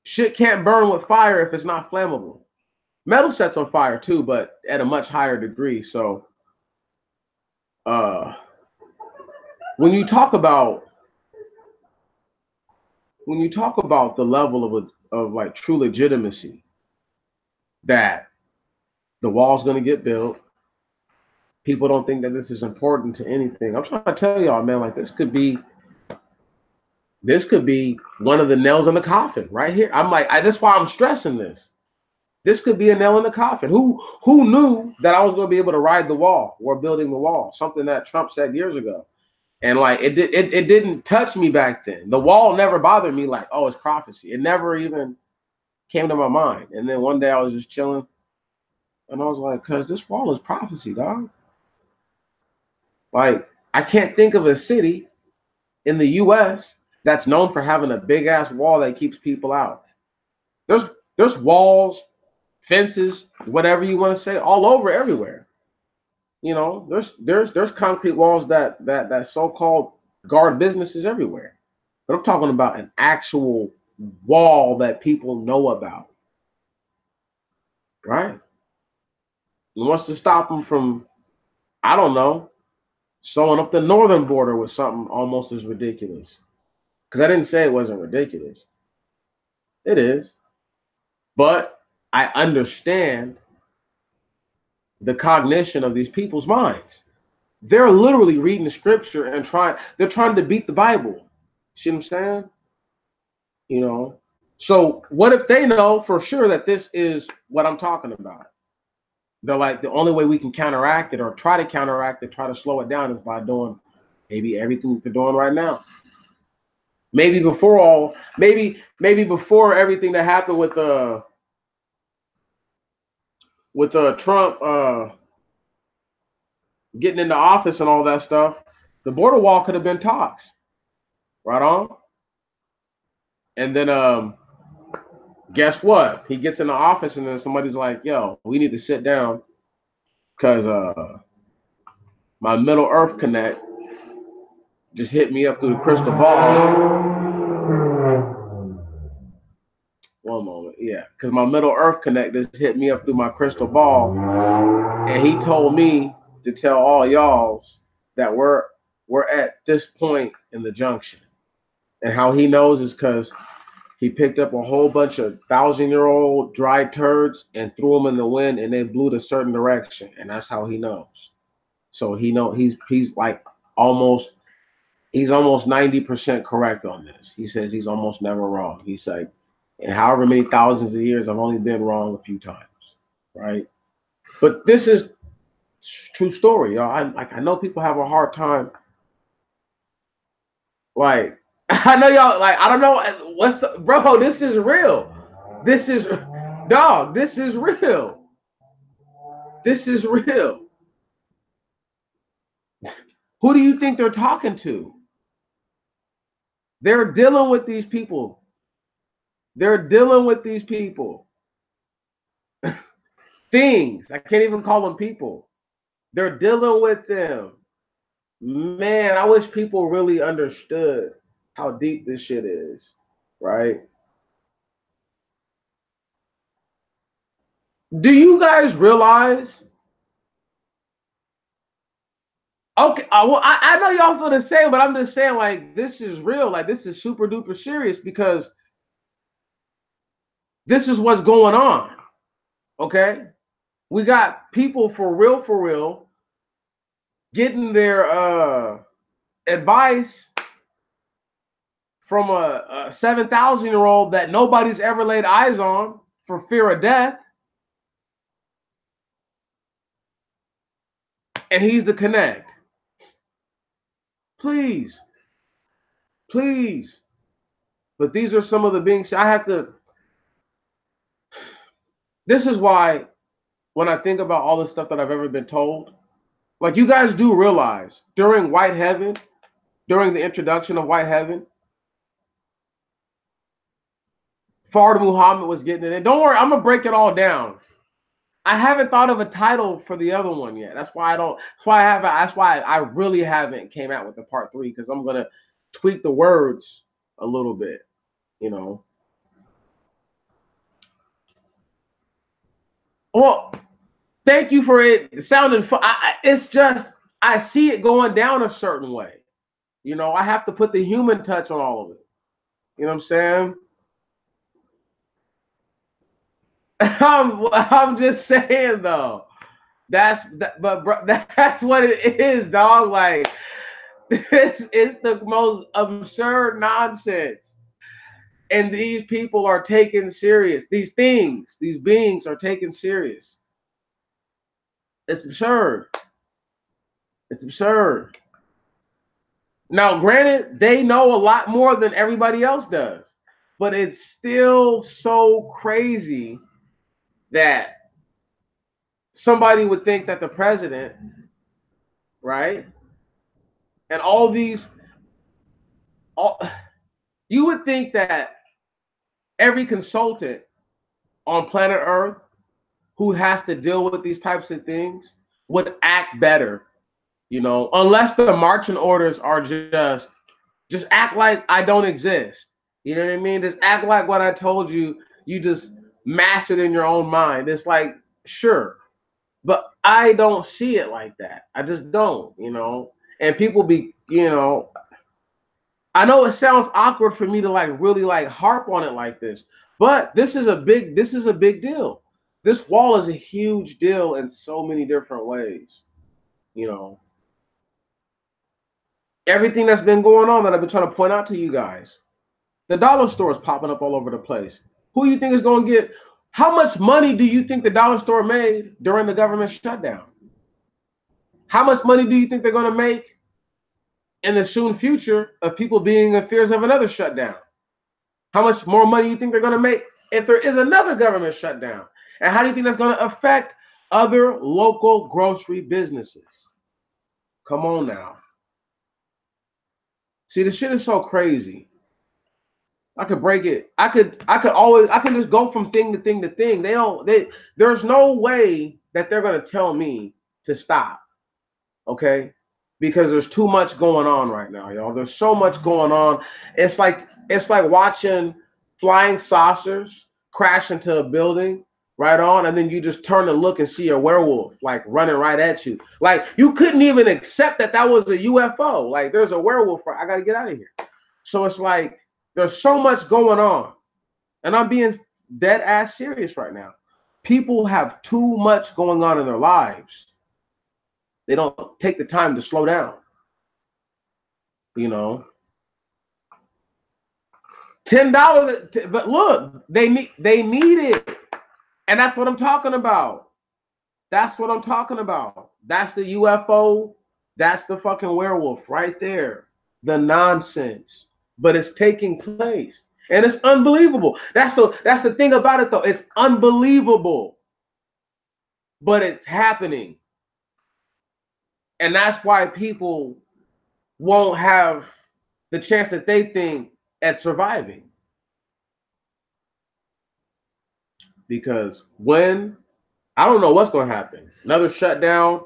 Shit can't burn with fire if it's not flammable. Metal sets on fire too, but at a much higher degree. So when you talk about the level of like true legitimacy that the wall's going to get built, people don't think that this is important to anything. I'm trying to tell y'all, man, like this could be one of the nails in the coffin right here. I'm like, that's why I'm stressing this. This could be a nail in the coffin. Who knew that I was going to be able to ride the wall or building the wall? Something that Trump said years ago. And like it didn't touch me back then. The wall never bothered me like, oh, it's prophecy. It never even came to my mind. And then one day I was just chilling and I was like, cuz this wall is prophecy, dog. Like, I can't think of a city in the US that's known for having a big ass wall that keeps people out. There's walls, fences, whatever you want to say, all over everywhere. You know, there's concrete walls that so-called guard businesses everywhere. But I'm talking about an actual wall that people know about. Right? And wants to stop them from, I don't know, sewing up the northern border with something almost as ridiculous. Because I didn't say it wasn't ridiculous. It is. But I understand the cognition of these people's minds. They're literally reading the scripture and they're trying to beat the Bible. See what I'm saying? You know? So what if they know for sure that this is what I'm talking about? They're like, the only way we can counteract it or try to counteract it, try to slow it down is by doing maybe everything that they're doing right now. Maybe before everything that happened with Trump getting into office and all that stuff, the border wall could have been talks. Right on. And then guess what? He gets in the office and then somebody's like, yo, we need to sit down because my Middle Earth Connect just hit me up through the crystal ball. One moment, yeah, because my Middle Earth Connect just hit me up through my crystal ball, and he told me to tell all y'alls that we're at this point in the junction. And how he knows is because he picked up a whole bunch of 1,000-year-old dry turds and threw them in the wind, and they blew a certain direction, and that's how he knows. So he's like almost 90% correct on this. He says he's almost never wrong. He's like, and however many thousands of years, I've only been wrong a few times, right? But this is true story, y'all. I know people have a hard time. Like, I know y'all, like, I don't know bro, this is real. This is, dog, this is real. This is real. Who do you think they're talking to? They're dealing with these people They're dealing with these people. Things. I can't even call them people. They're dealing with them. Man, I wish people really understood how deep this shit is, right? Do you guys realize? Okay, well, I know y'all feel the same, but I'm just saying, like, this is real. Like, this is super duper serious because this is what's going on. Okay, we got people for real, getting their advice from a 7,000-year-old that nobody's ever laid eyes on for fear of death, and he's the connect. Please, please. But these are some of the beings I have to. This is why when I think about all the stuff that I've ever been told, like, you guys do realize during White Heaven, during the introduction of White Heaven, Fard Muhammad was getting it in. Don't worry, I'm gonna break it all down. I haven't thought of a title for the other one yet. That's why I don't. That's why I haven't. That's why I really haven't came out with the part 3, because I'm gonna tweak the words a little bit. You know. Well, thank you for it sounding fun. It's just I see it going down a certain way. You know, I have to put the human touch on all of it. You know what I'm saying? I'm just saying though. That's what it is, dog. Like, this is the most absurd nonsense, and these people are taken serious. These things, these beings are taken serious. It's absurd. It's absurd. Now, granted, they know a lot more than everybody else does, but it's still so crazy that somebody would think that the president, right, and you would think that every consultant on planet Earth who has to deal with these types of things would act better, you know, unless the marching orders are just act like I don't exist. You know what I mean? Just act like what I told you, you just mastered in your own mind. It's like, sure, but I don't see it like that. I just don't, you know. And people be, you know, I know it sounds awkward for me to like really like harp on it like this, but this is a big deal. This wall is a huge deal in so many different ways, you know. Everything that's been going on that I've been trying to point out to you guys. The dollar store is popping up all over the place. Who do you think is going to get? How much money do you think the dollar store made during the government shutdown? How much money do you think they're going to make in the soon future of people being in fears of another shutdown? How much more money do you think they're going to make if there is another government shutdown? And how do you think that's going to affect other local grocery businesses? Come on now. See, the shit is so crazy. I could break it. I could just go from thing to thing to thing. There's no way that they're gonna tell me to stop. Okay? Because there's too much going on right now, y'all. There's so much going on. It's like watching flying saucers crash into a building right on, and then you just turn and look and see a werewolf like running right at you. Like, you couldn't even accept that was a UFO. Like, there's a werewolf. I gotta get out of here. So it's like, there's so much going on. And I'm being dead ass serious right now. People have too much going on in their lives. They don't take the time to slow down. You know, $10, but look, they need it. And that's what I'm talking about. That's what I'm talking about. That's the UFO. That's the fucking werewolf right there. The nonsense. But it's taking place. And it's unbelievable. That's the thing about it, though. It's unbelievable. But it's happening. And that's why people won't have the chance that they think at surviving. Because when I don't know what's going to happen, another shutdown,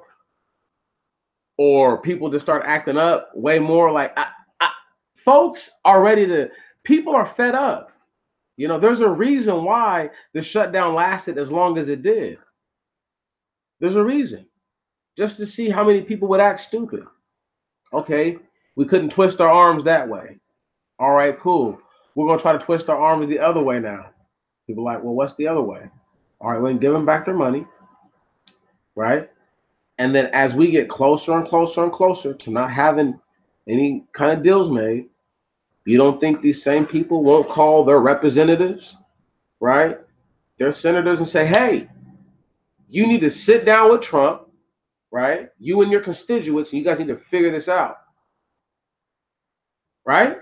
or people just start acting up way more. Like folks are ready to. People are fed up. You know, there's a reason why the shutdown lasted as long as it did. There's a reason, just to see how many people would act stupid. Okay, we couldn't twist our arms that way. All right, cool. We're gonna try to twist our arms the other way now. People are like, well, what's the other way? All right, we can give them back their money, right? And then as we get closer and closer and closer to not having any kind of deals made, you don't think these same people won't call their representatives, right? Their senators and say, hey, you need to sit down with Trump, right? You and your constituents, and you guys need to figure this out, right?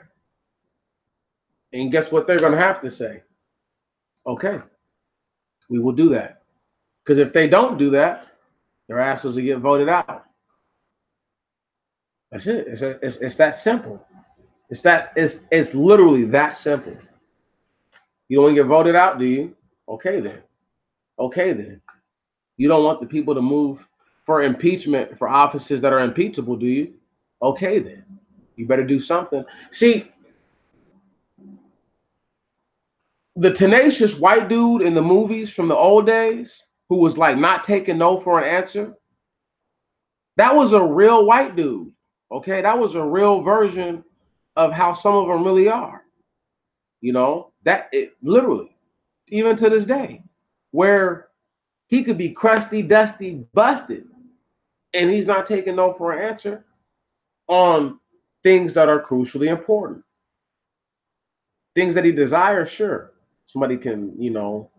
And guess what they're going to have to say? Okay, we will do that. Because if they don't do that, their asses will get voted out. That's it. It's that simple. It's literally that simple. You don't want to get voted out, do you? Okay then. Okay then. You don't want the people to move for impeachment for offices that are impeachable, do you? Okay then. You better do something. See, the tenacious white dude in the movies from the old days who was like not taking no for an answer, that was a real white dude. Okay, that was a real version of how some of them really are. You know, that it literally, even to this day, where he could be crusty, dusty, busted, and he's not taking no for an answer on things that are crucially important. Things that he desires, sure. Somebody can, you know,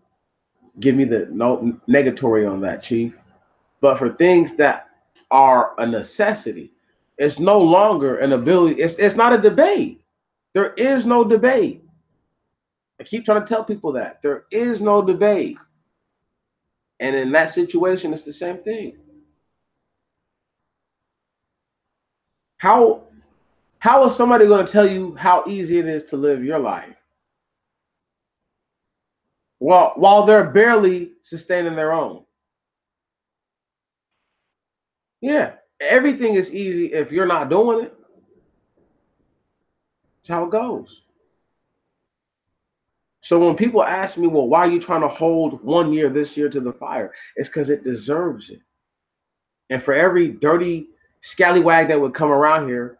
give me the no negatory on that, Chief. But for things that are a necessity, it's no longer an ability. It's not a debate. There is no debate. I keep trying to tell people that there is no debate. And in that situation, it's the same thing. How is somebody going to tell you how easy it is to live your life? Well, while they're barely sustaining their own. Yeah, everything is easy if you're not doing it. That's how it goes. So when people ask me, well, why are you trying to hold 1 year this year to the fire? It's because it deserves it. And for every dirty scallywag that would come around here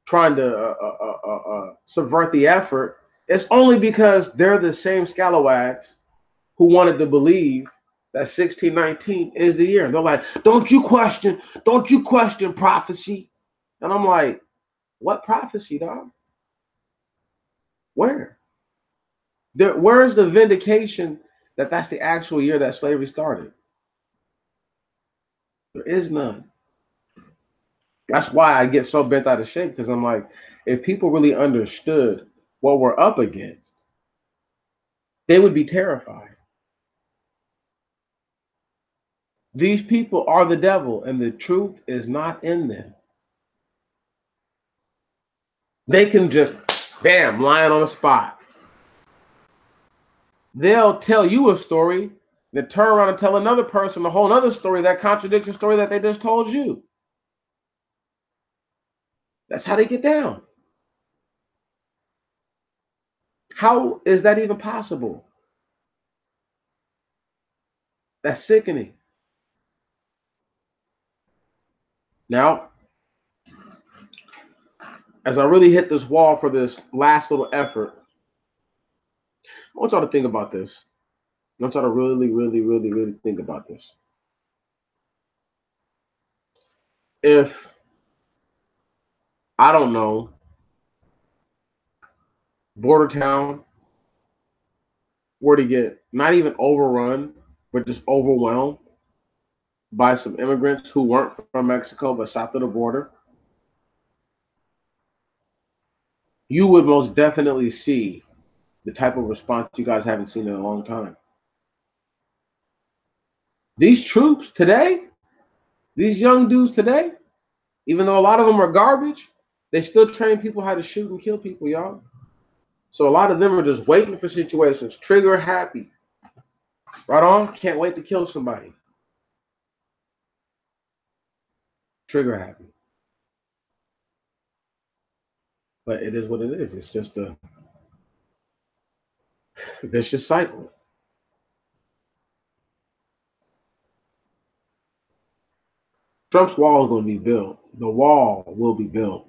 trying to subvert the effort, it's only because they're the same scallywags who wanted to believe that 1619 is the year. They're like, don't you question prophecy. And I'm like, what prophecy, dog? Where? Where's the vindication that that's the actual year that slavery started? There is none. That's why I get so bent out of shape, because I'm like, if people really understood what we're up against, they would be terrified. These people are the devil, and the truth is not in them. They can just, bam, lying on the spot. They'll tell you a story, then turn around and tell another person a whole other story that contradicts the story that they just told you. That's how they get down. How is that even possible? That's sickening. Now, as I really hit this wall for this last little effort, I want y'all to think about this. I want y'all to really, really, really, really think about this. If, I don't know, Border Town were to get not even overrun, but just overwhelmed by some immigrants who weren't from Mexico but south of the border, you would most definitely see the type of response you guys haven't seen in a long time. These troops today, these young dudes today, even though a lot of them are garbage, they still train people how to shoot and kill people, y'all. So a lot of them are just waiting for situations, trigger happy. Right on. Can't wait to kill somebody. Trigger happy. But it is what it is. It's just a vicious cycle. Trump's wall is going to be built. The wall will be built.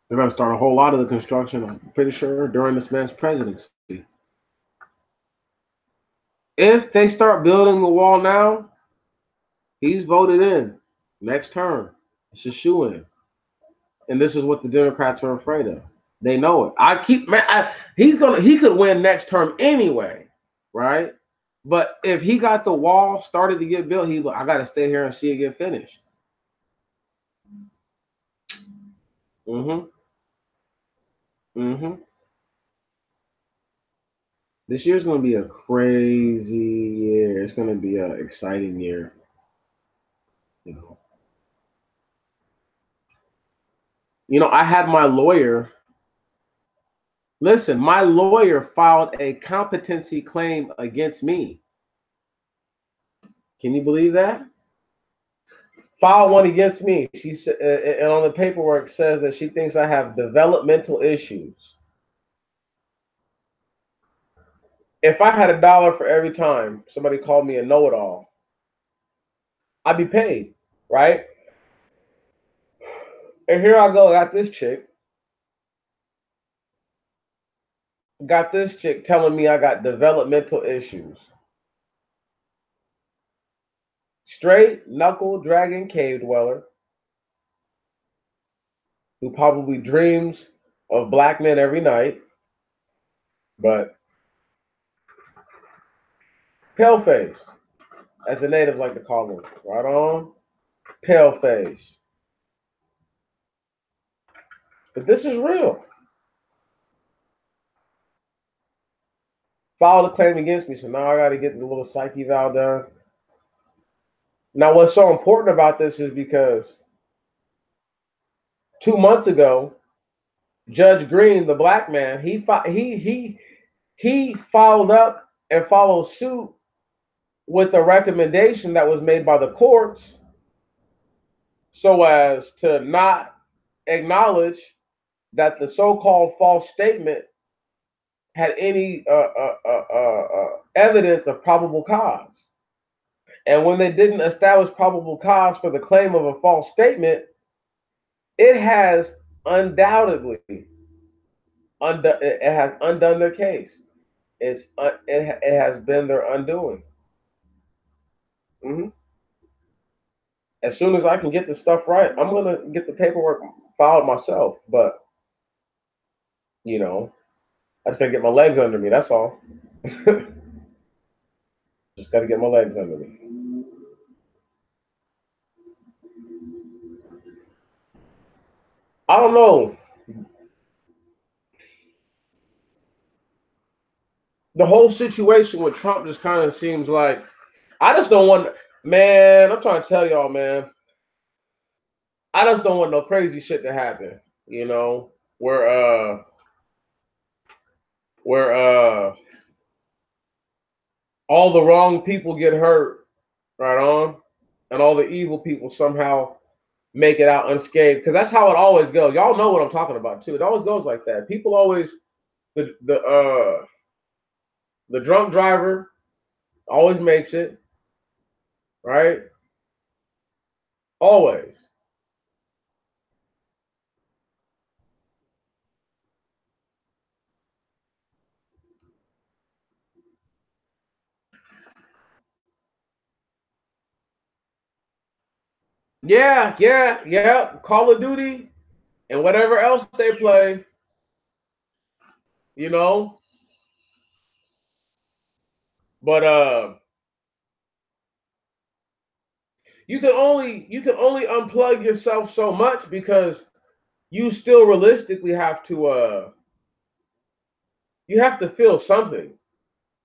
They're going to start a whole lot of the construction, I'm pretty sure, during this man's presidency. If they start building the wall now, he's voted in next term. It's a shoe in. And this is what the Democrats are afraid of. They know it. He could win next term anyway, right? But if he got the wall started to get built, I got to stay here and see it get finished. Mm-hmm. Mm-hmm. This year's going to be a crazy year. It's going to be an exciting year. I had my lawyer. Listen, my lawyer filed a competency claim against me. Can you believe that? Filed one against me. She said, and on the paperwork says that she thinks I have developmental issues. If I had $1 for every time somebody called me a know-it-all, I'd be paid, right? And here I go, got this chick telling me I got developmental issues. Straight knuckle dragging cave dweller who probably dreams of black men every night, but pale face, as the natives like to call them. Right on, pale face. But this is real. Filed a claim against me, so now I got to get the little psyche eval done. Now, what's so important about this is because 2 months ago, Judge Green, the black man, he followed up and followed suit with a recommendation that was made by the courts so as to not acknowledge that the so-called false statement had any evidence of probable cause. And when they didn't establish probable cause for the claim of a false statement, it has undoubtedly undone their case. It has been their undoing. Mm-hmm. As soon as I can get the stuff right, I'm gonna get the paperwork filed myself. But I just gotta get my legs under me. That's all. Just gotta get my legs under me. I don't know. The whole situation with Trump just kind of seems like I just don't want. Man, I'm trying to tell y'all, man. I just don't want no crazy shit to happen. Where all the wrong people get hurt, right on, and all the evil people somehow make it out unscathed. Because that's how it always goes. Y'all know what I'm talking about too. It always goes like that. People always the drunk driver always makes it, right? Always. Yeah. Call of Duty and whatever else they play, you know. But you can only unplug yourself so much because you still realistically have to you have to feel something,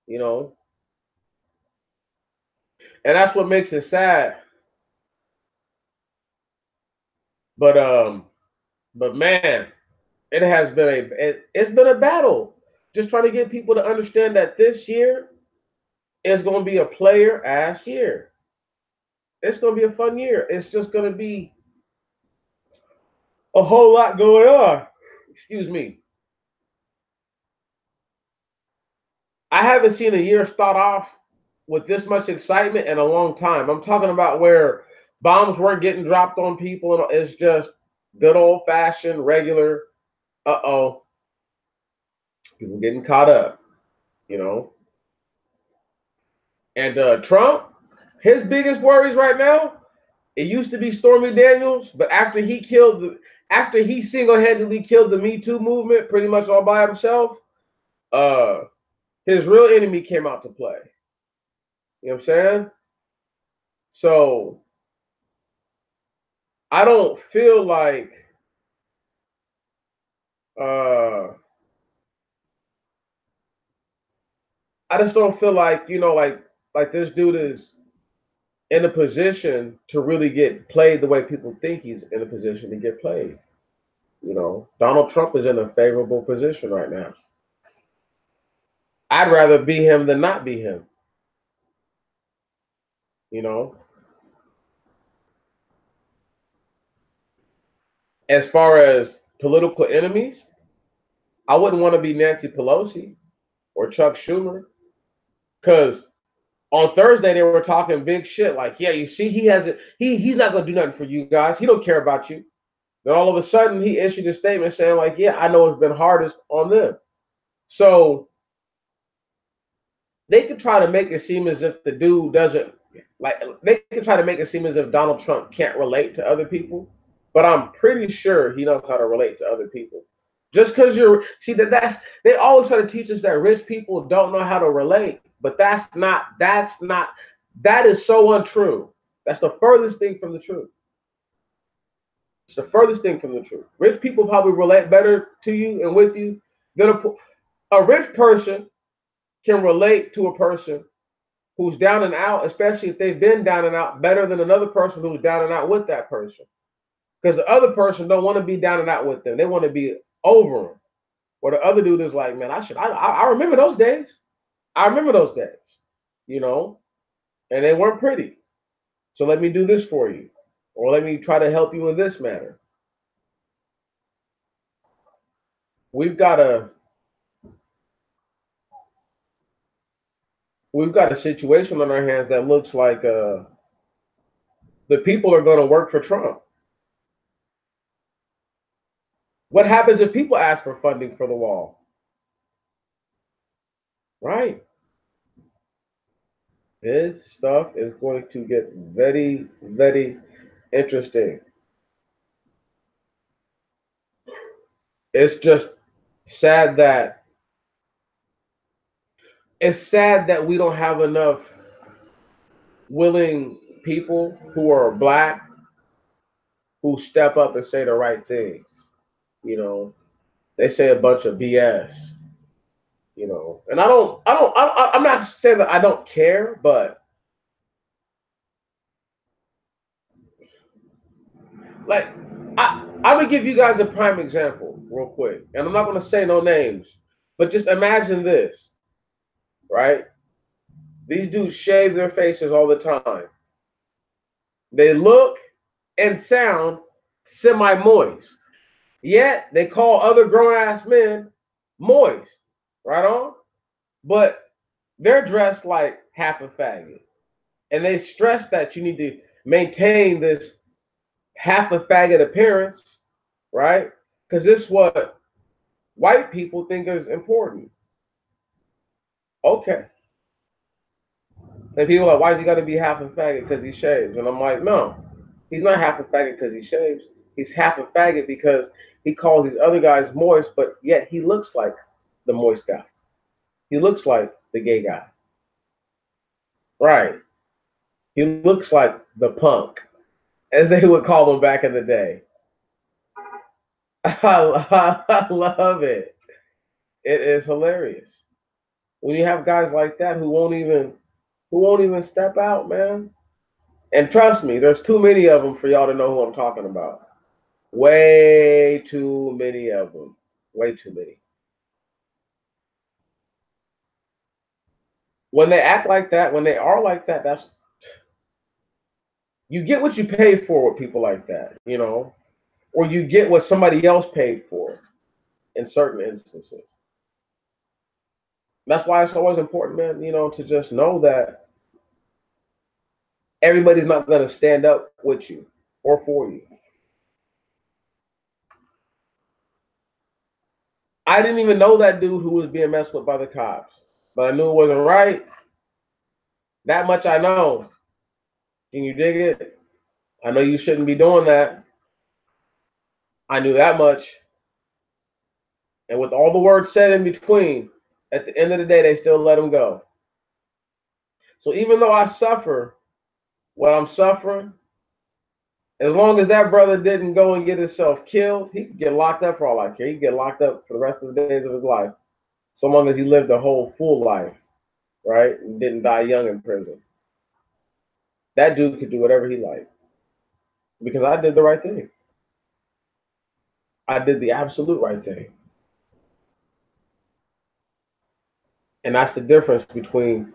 you know. And that's what makes it sad. But man, it's been a battle. just trying to get people to understand that this year is going to be a player-ass year. It's going to be a fun year. It's just going to be a whole lot going on. Excuse me. I haven't seen a year start off with this much excitement in a long time. I'm talking about where bombs weren't getting dropped on people, and it's just good old-fashioned, regular, uh-oh, people getting caught up, you know. And Trump, his biggest worries right now, it used to be Stormy Daniels, but after he single-handedly killed the Me Too movement pretty much all by himself, his real enemy came out to play. You know what I'm saying? So I don't feel like I just don't feel like, like this dude is in a position to really get played the way people think he's in a position to get played. Donald Trump is in a favorable position right now. I'd rather be him than not be him. As far as political enemies, I wouldn't want to be Nancy Pelosi or Chuck Schumer, because on Thursday they were talking big shit like, yeah, you see, he's not gonna do nothing for you guys. He don't care about you. Then all of a sudden he issued a statement saying like, yeah, I know it's been hardest on them. So they could try to make it seem as if the dude doesn't, like, they could try to make it seem as if Donald Trump can't relate to other people, but I'm pretty sure he knows how to relate to other people. Just because they always try to teach us that rich people don't know how to relate, but that is so untrue. That's the furthest thing from the truth. It's the furthest thing from the truth. Rich people probably relate better to you and with you than a rich person can relate to a person who's down and out, especially if they've been down and out, better than another person who's down and out with that person. Because the other person don't want to be down and out with them. They want to be over them. Where the other dude is like, man, I remember those days. I remember those days, and they weren't pretty. So let me do this for you. Or let me try to help you in this manner. We've got a situation on our hands that looks like the people are going to work for Trump. What happens if people ask for funding for the wall? Right. This stuff is going to get very, very interesting. It's just sad that we don't have enough willing people who are black who step up and say the right things. They say a bunch of BS. And I'm not saying that I don't care, but like, I would give you guys a prime example real quick, and I'm not going to say no names, but just imagine this, right? These dudes shave their faces all the time. They look and sound semi-moist, yet they call other grown-ass men moist, right on? But they're dressed like half a faggot. And they stress that you need to maintain this half a faggot appearance, right? Because this is what white people think is important. Okay. And people are like, why is he got to be half a faggot because he shaves? And I'm like, no, he's not half a faggot because he shaves. He's half a faggot because he calls these other guys moist, but yet he looks like the moist guy. He looks like the gay guy. Right. He looks like the punk, as they would call them back in the day. I love it. It is hilarious when you have guys like that who won't even step out, man. And trust me, there's too many of them for y'all to know who I'm talking about. Way too many of them. Way too many. When they act like that, when they are like that, that's you get what you pay for with people like that, you know, or you get what somebody else paid for in certain instances. That's why it's always important, man, you know, to just know that everybody's not going to stand up with you or for you. I didn't even know that dude who was being messed with by the cops, but I knew it wasn't right. That much I know. Can you dig it? I know you shouldn't be doing that. I knew that much. And with all the words said in between, at the end of the day, they still let him go. So even though I suffer what I'm suffering, as long as that brother didn't go and get himself killed, he could get locked up for all I care. He could get locked up for the rest of the days of his life, so long as he lived a whole full life, right? And didn't die young in prison. That dude could do whatever he liked because I did the right thing. I did the absolute right thing. And that's the difference between,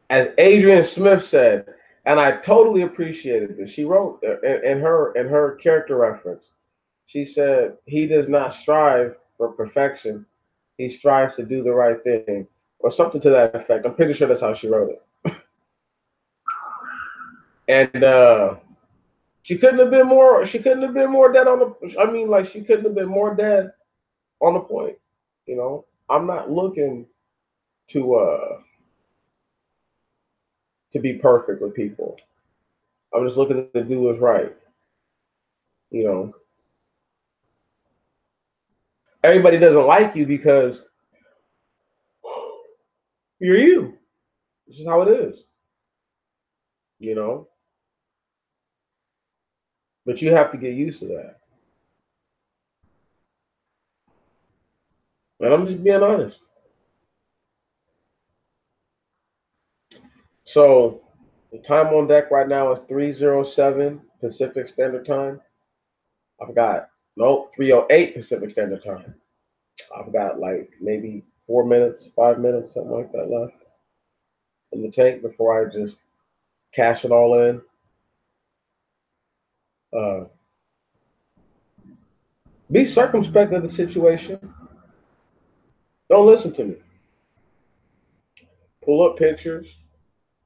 as Adrian Smith said, and I totally appreciated this. She wrote in her character reference, she said, he does not strive for perfection. He strives to do the right thing, or something to that effect. I'm pretty sure that's how she wrote it. And she couldn't have been more dead on the, I mean, like, she couldn't have been more dead on the point. You know, I'm not looking to be perfect with people. I'm just looking to do what's right. You know, everybody doesn't like you because you're you. This is how it is. You know, but you have to get used to that. And I'm just being honest. So the time on deck right now is 3:07 Pacific Standard Time. I've got, no, 3:08 Pacific Standard Time. I've got like maybe 4 minutes, 5 minutes, something like that left in the tank before I just cash it all in. Uh, be circumspect of the situation. Don't listen to me. Pull up pictures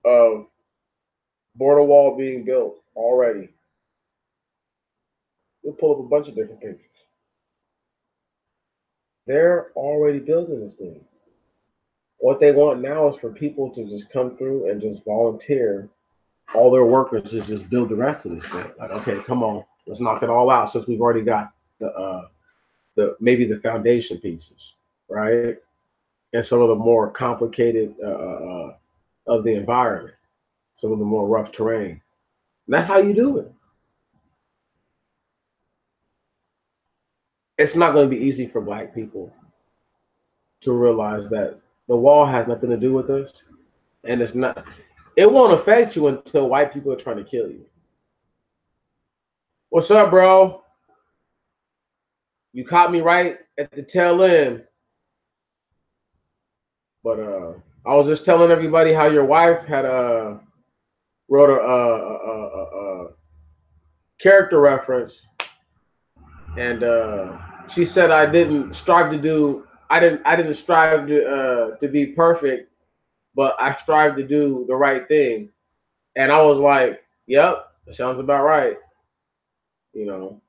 of border wall being built already. We'll pull up a bunch of different pictures. They're already building this thing. What they want now is for people to just come through and just volunteer all their workers to just build the rest of this thing. Like, okay, come on, let's knock it all out since we've already got the maybe the foundation pieces, right? And some of the more complicated of the environment, some of the more rough terrain. And that's how you do it. It's not going to be easy for Black people to realize that the wall has nothing to do with this, and it's not. It won't affect you until white people are trying to kill you. What's up, bro? You caught me right at the tail end. But I was just telling everybody how your wife had wrote a character reference, and she said I didn't strive to be perfect, but I strive to do the right thing. And I was like, yep, that sounds about right. You know,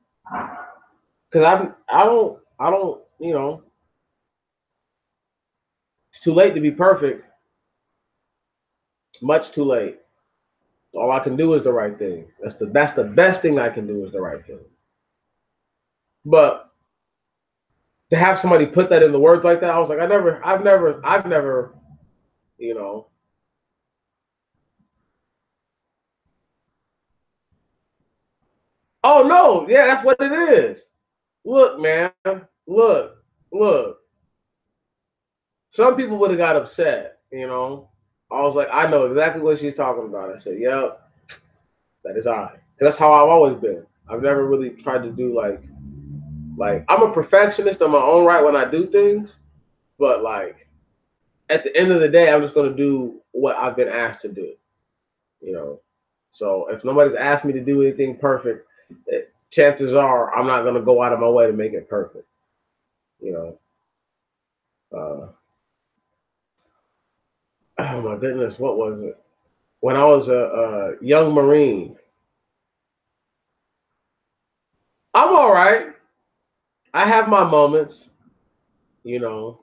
because I don't, you know, it's too late to be perfect. Much too late. All I can do is the right thing. That's the best thing I can do is the right thing. But to have somebody put that in the words like that, I was like, I've never, you know. Oh no, yeah, that's what it is. Look, man, look. Some people would have got upset, you know. I was like, I know exactly what she's talking about. I said, yep, that is I. That's how I've always been. I've never really tried to do like I'm a perfectionist in my own right when I do things, but like at the end of the day, I'm just going to do what I've been asked to do. You know, so if nobody's asked me to do anything perfect, chances are I'm not going to go out of my way to make it perfect. You know. Oh my goodness, what was it? When I was a young Marine, I'm all right. I have my moments, you know.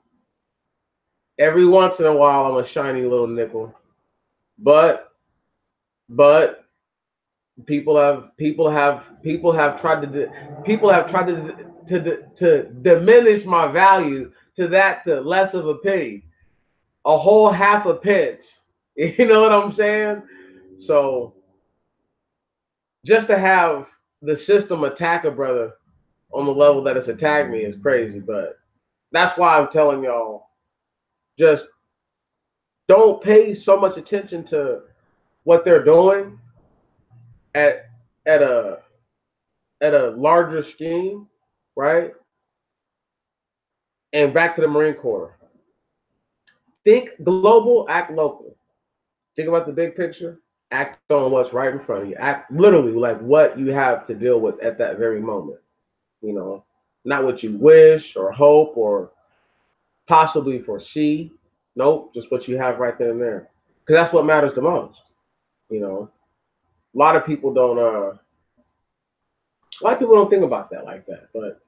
Every once in a while, I'm a shiny little nickel, but but people have tried to diminish my value to that to less of a penny, a whole half a pence. You know what I'm saying? So just to have the system attack a brother on the level that it's attacked me is crazy. But that's why I'm telling y'all, just don't pay so much attention to what they're doing at at a larger scheme, right? And back to the Marine Corps. Think global, act local. Think about the big picture. Act on what's right in front of you. Act literally like what you have to deal with at that very moment. You know, not what you wish or hope or possibly foresee. Nope, just what you have right then and there. Because that's what matters the most. You know, a lot of people don't. A lot of people don't think about that like that. But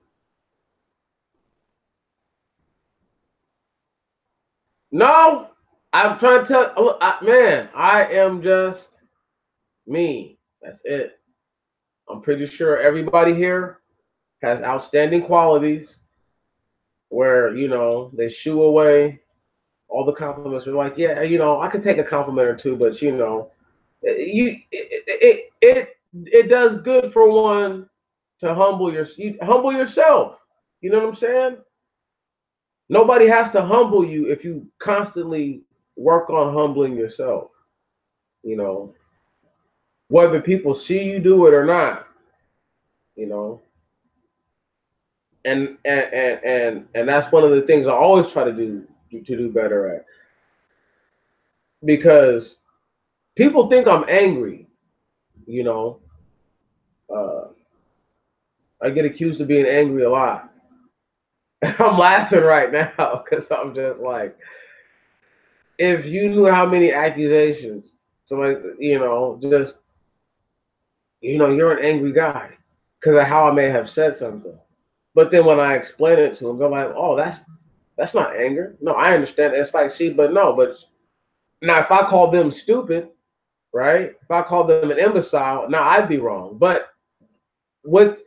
no, I'm trying to tell. Look, man, I am just me. That's it. I'm pretty sure everybody here has outstanding qualities where they shoo away all the compliments. They're like, yeah, I could take a compliment or two, but it does good for one to humble yourself. You know what I'm saying? Nobody has to humble you if you constantly work on humbling yourself. You know, whether people see you do it or not. You know, and that's one of the things I always try to do better at, because people think I'm angry. You know, uh, I get accused of being angry a lot. I'm laughing right now because I'm just like, if you knew how many accusations somebody, just you're an angry guy because of how I may have said something. But then when I explain it to them, they're like, oh, that's not anger. No, I understand. It's like, see, but no, but now if I call them stupid, right? If I call them an imbecile, now I'd be wrong. But with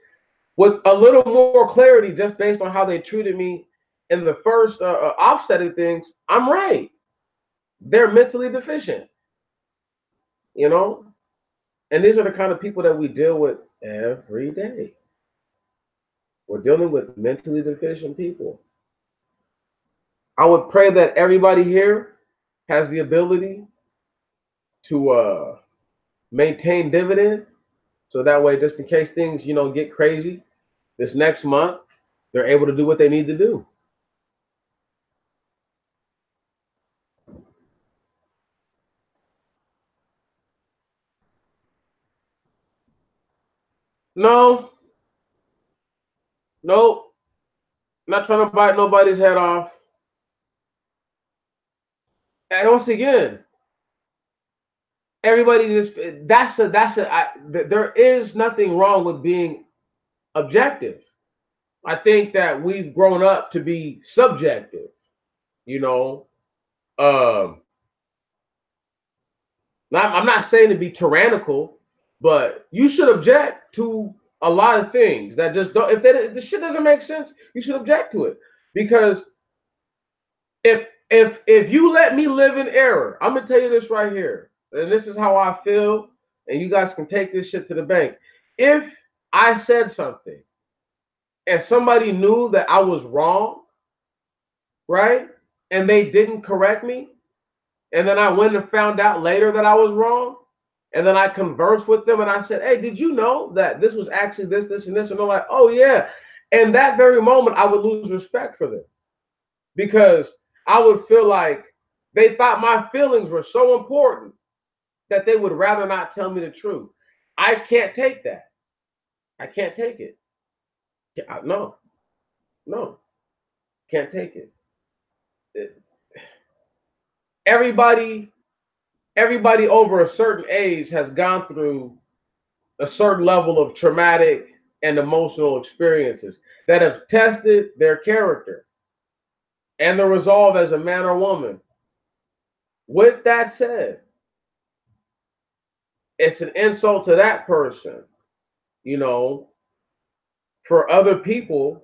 a little more clarity, just based on how they treated me in the first offset of things, I'm right. They're mentally deficient, and these are the kind of people that we deal with every day. We're dealing with mentally deficient people. I would pray that everybody here has the ability to maintain dividend, so that way, just in case things get crazy this next month, they're able to do what they need to do. No, nope, not trying to bite nobody's head off. And once again, everybody just there is nothing wrong with being objective. I think that we've grown up to be subjective. You know, um, I'm not saying to be tyrannical, but you should object to a lot of things that just don't. If the shit doesn't make sense, you should object to it, because if you let me live in error, I'm gonna tell you this right here, and this is how I feel, and you guys can take this shit to the bank. If I said something and somebody knew that I was wrong, right, and they didn't correct me, and then I went and found out later that I was wrong, and then I conversed with them and I said, hey, did you know that this was actually this, and this? And they're like, oh, yeah. And that very moment, I would lose respect for them, because I would feel like They thought my feelings were so important that they would rather not tell me the truth. I can't take that. I can't take it. No, no, can't take it. Everybody, everybody over a certain age has gone through a certain level of traumatic and emotional experiences that have tested their character and their resolve as a man or woman. With that said, it's an insult to that person, you know, for other people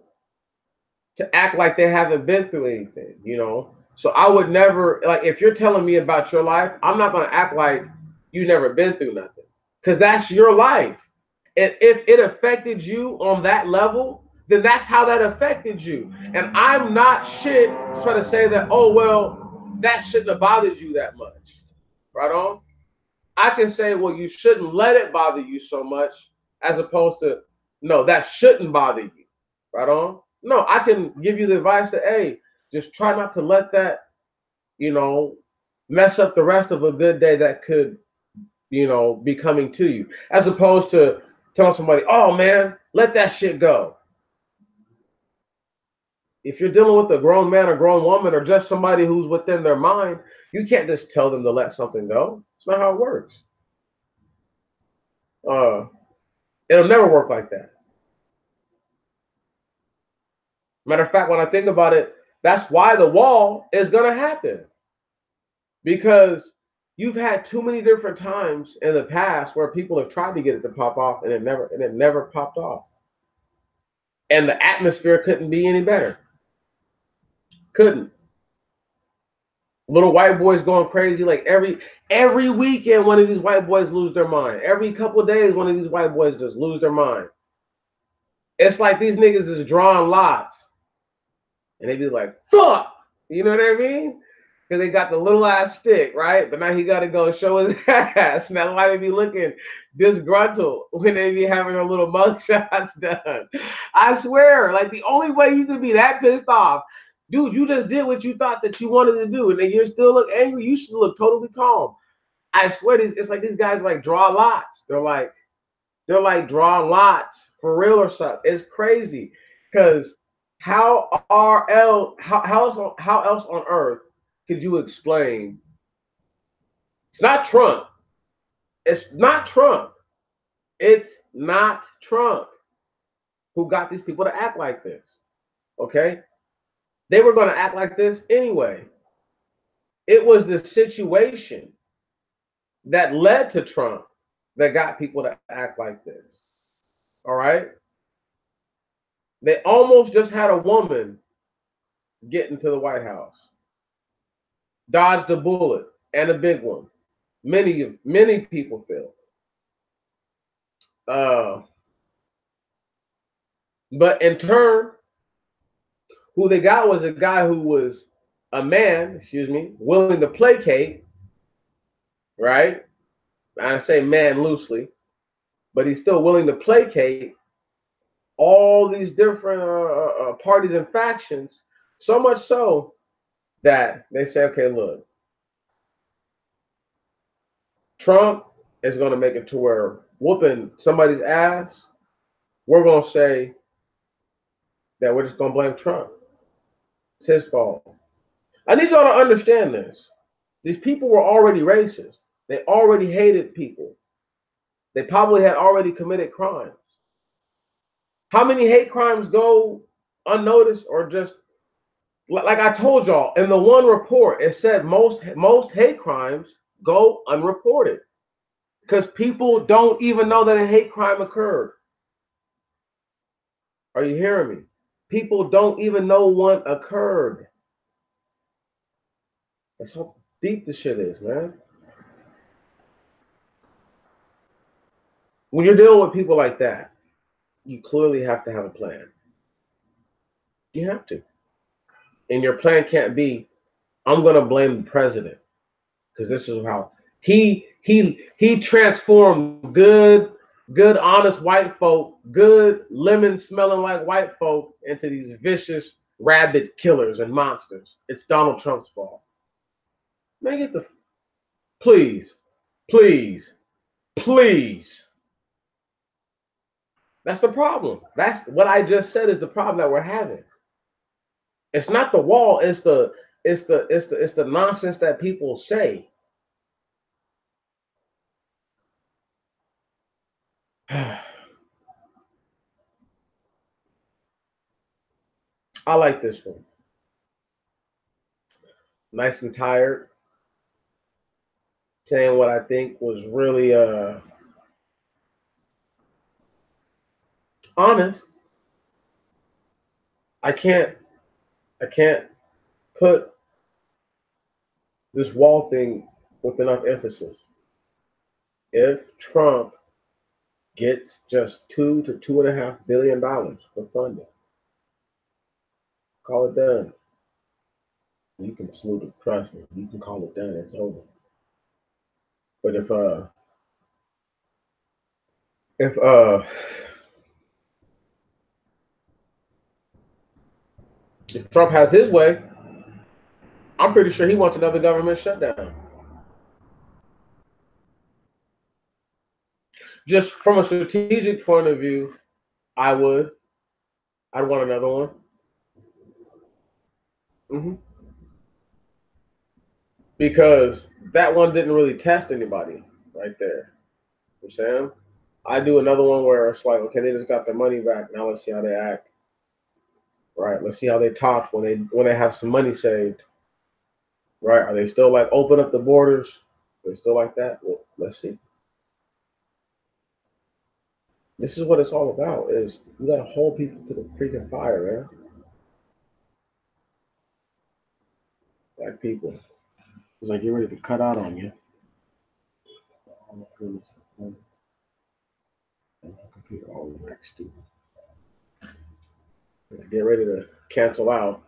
to act like they haven't been through anything, you know. So I would never, like, if you're telling me about your life, I'm not going to act like you never been through nothing, because that's your life. And if it affected you on that level, then that's how that affected you. And I'm not shit to try to say that, oh, well, that shouldn't have bothered you that much. Right on? I can say, well, you shouldn't let it bother you so much, as opposed to, no, that shouldn't bother you. Right on? No, I can give you the advice that, hey, just try not to let that, you know, mess up the rest of a good day that could, you know, be coming to you. As opposed to telling somebody, oh man, let that shit go. If you're dealing with a grown man or grown woman or just somebody who's within their mind, you can't just tell them to let something go. It's not how it works. It'll never work like that. Matter of fact, when I think about it, that's why the wall is going to happen. Because you've had too many different times in the past where people have tried to get it to pop off and it never popped off. And the atmosphere couldn't be any better. Couldn't. Little white boys going crazy. Like every weekend, one of these white boys lose their mind. Every couple of days, one of these white boys just lose their mind. It's like these niggas is drawing lots. And they be like, fuck! You know what I mean? Because they got the little ass stick, right? But now he got to go show his ass. And that's why they be looking disgruntled when they be having their little mug shots done. I swear, like the only way you could be that pissed off, dude, you just did what you thought that you wanted to do, and then you still look angry. You should look totally calm. I swear, it's like these guys like draw lots. They're like drawing lots for real or something. It's crazy because how else on earth could you explain? It's not Trump. It's not Trump. It's not Trump who got these people to act like this. Okay? They were going to act like this anyway. It was the situation that led to Trump that got people to act like this. All right? They almost just had a woman get into the White House. Dodged a bullet, and a big one. Many people feel. But in turn, who they got was a guy who was a man, willing to placate, right? I say man loosely, but he's still willing to placate all these different parties and factions, so much so that they say, okay, look, Trump is going to make it to where whooping somebody's ass, we're going to say that we're just going to blame Trump. It's his fault. I need y'all to understand this. These people were already racist. They already hated people. They probably had already committed crimes. How many hate crimes go unnoticed or just, like I told y'all, in the one report, it said most hate crimes go unreported because people don't even know that a hate crime occurred. Are you hearing me? People don't even know one occurred. That's how deep this shit is, man. When you're dealing with people like that, you clearly have to have a plan. You have to. And your plan can't be, I'm going to blame the president because this is how he transformed good, honest white folk, good lemon smelling like white folk into these vicious rabid killers and monsters. It's Donald Trump's fault. Man, get the please, please, please. That's the problem. That's what I just said is the problem that we're having. It's not the wall, it's the nonsense that people say. I like this one. Nice and tired. Saying what I think was really honest. I can't I can't put this wall thing with enough emphasis. If Trump gets just $2 to $2.5 billion for funding, call it done. You can salute it, trust me. You can call it done. It's over. But if if Trump has his way, I'm pretty sure he wants another government shutdown. Just from a strategic point of view, I would. I'd want another one. Hmm. Because that one didn't really test anybody right there. You know what I'm saying? I do another one where it's like, okay, they just got their money back. Now let's see how they act. Right? Let's see how they talk when they have some money saved. Right? Are they still like open up the borders? Are they still like that? Well, let's see. This is what it's all about. Is you gotta hold people to the freaking fire, man. Black people. It's like you're ready to cut out on you. Oh my goodness. My computer all next to get ready to cancel out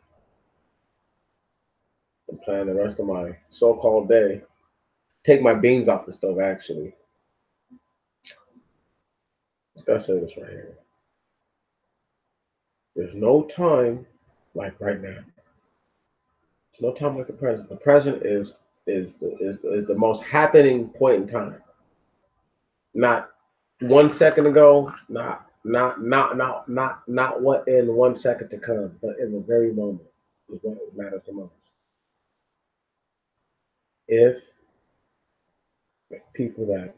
and plan the rest of my so-called day. Take my beans off the stove. Actually, I gotta say this right here. There's no time like right now. There's no time like the present. The present is the most happening point in time. Not 1 second ago. Not what in 1 second to come, but in the very moment is what matters the most. If people that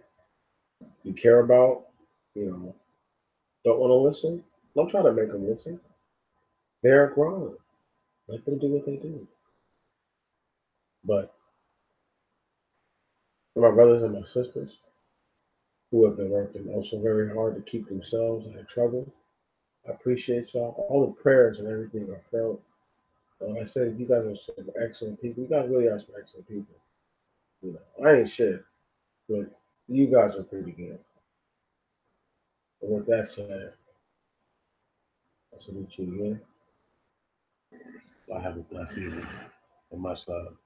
you care about, you know, don't want to listen, don't try to make them listen. They're grown. Let them do what they do. But for my brothers and my sisters who have been working also very hard to keep themselves out of trouble, I appreciate y'all. All the prayers and everything I felt. I said you guys are some excellent people. You guys really are some excellent people. You know, I ain't shit, but you guys are pretty good. And with that said, I salute you again. I have a blessed evening and much love.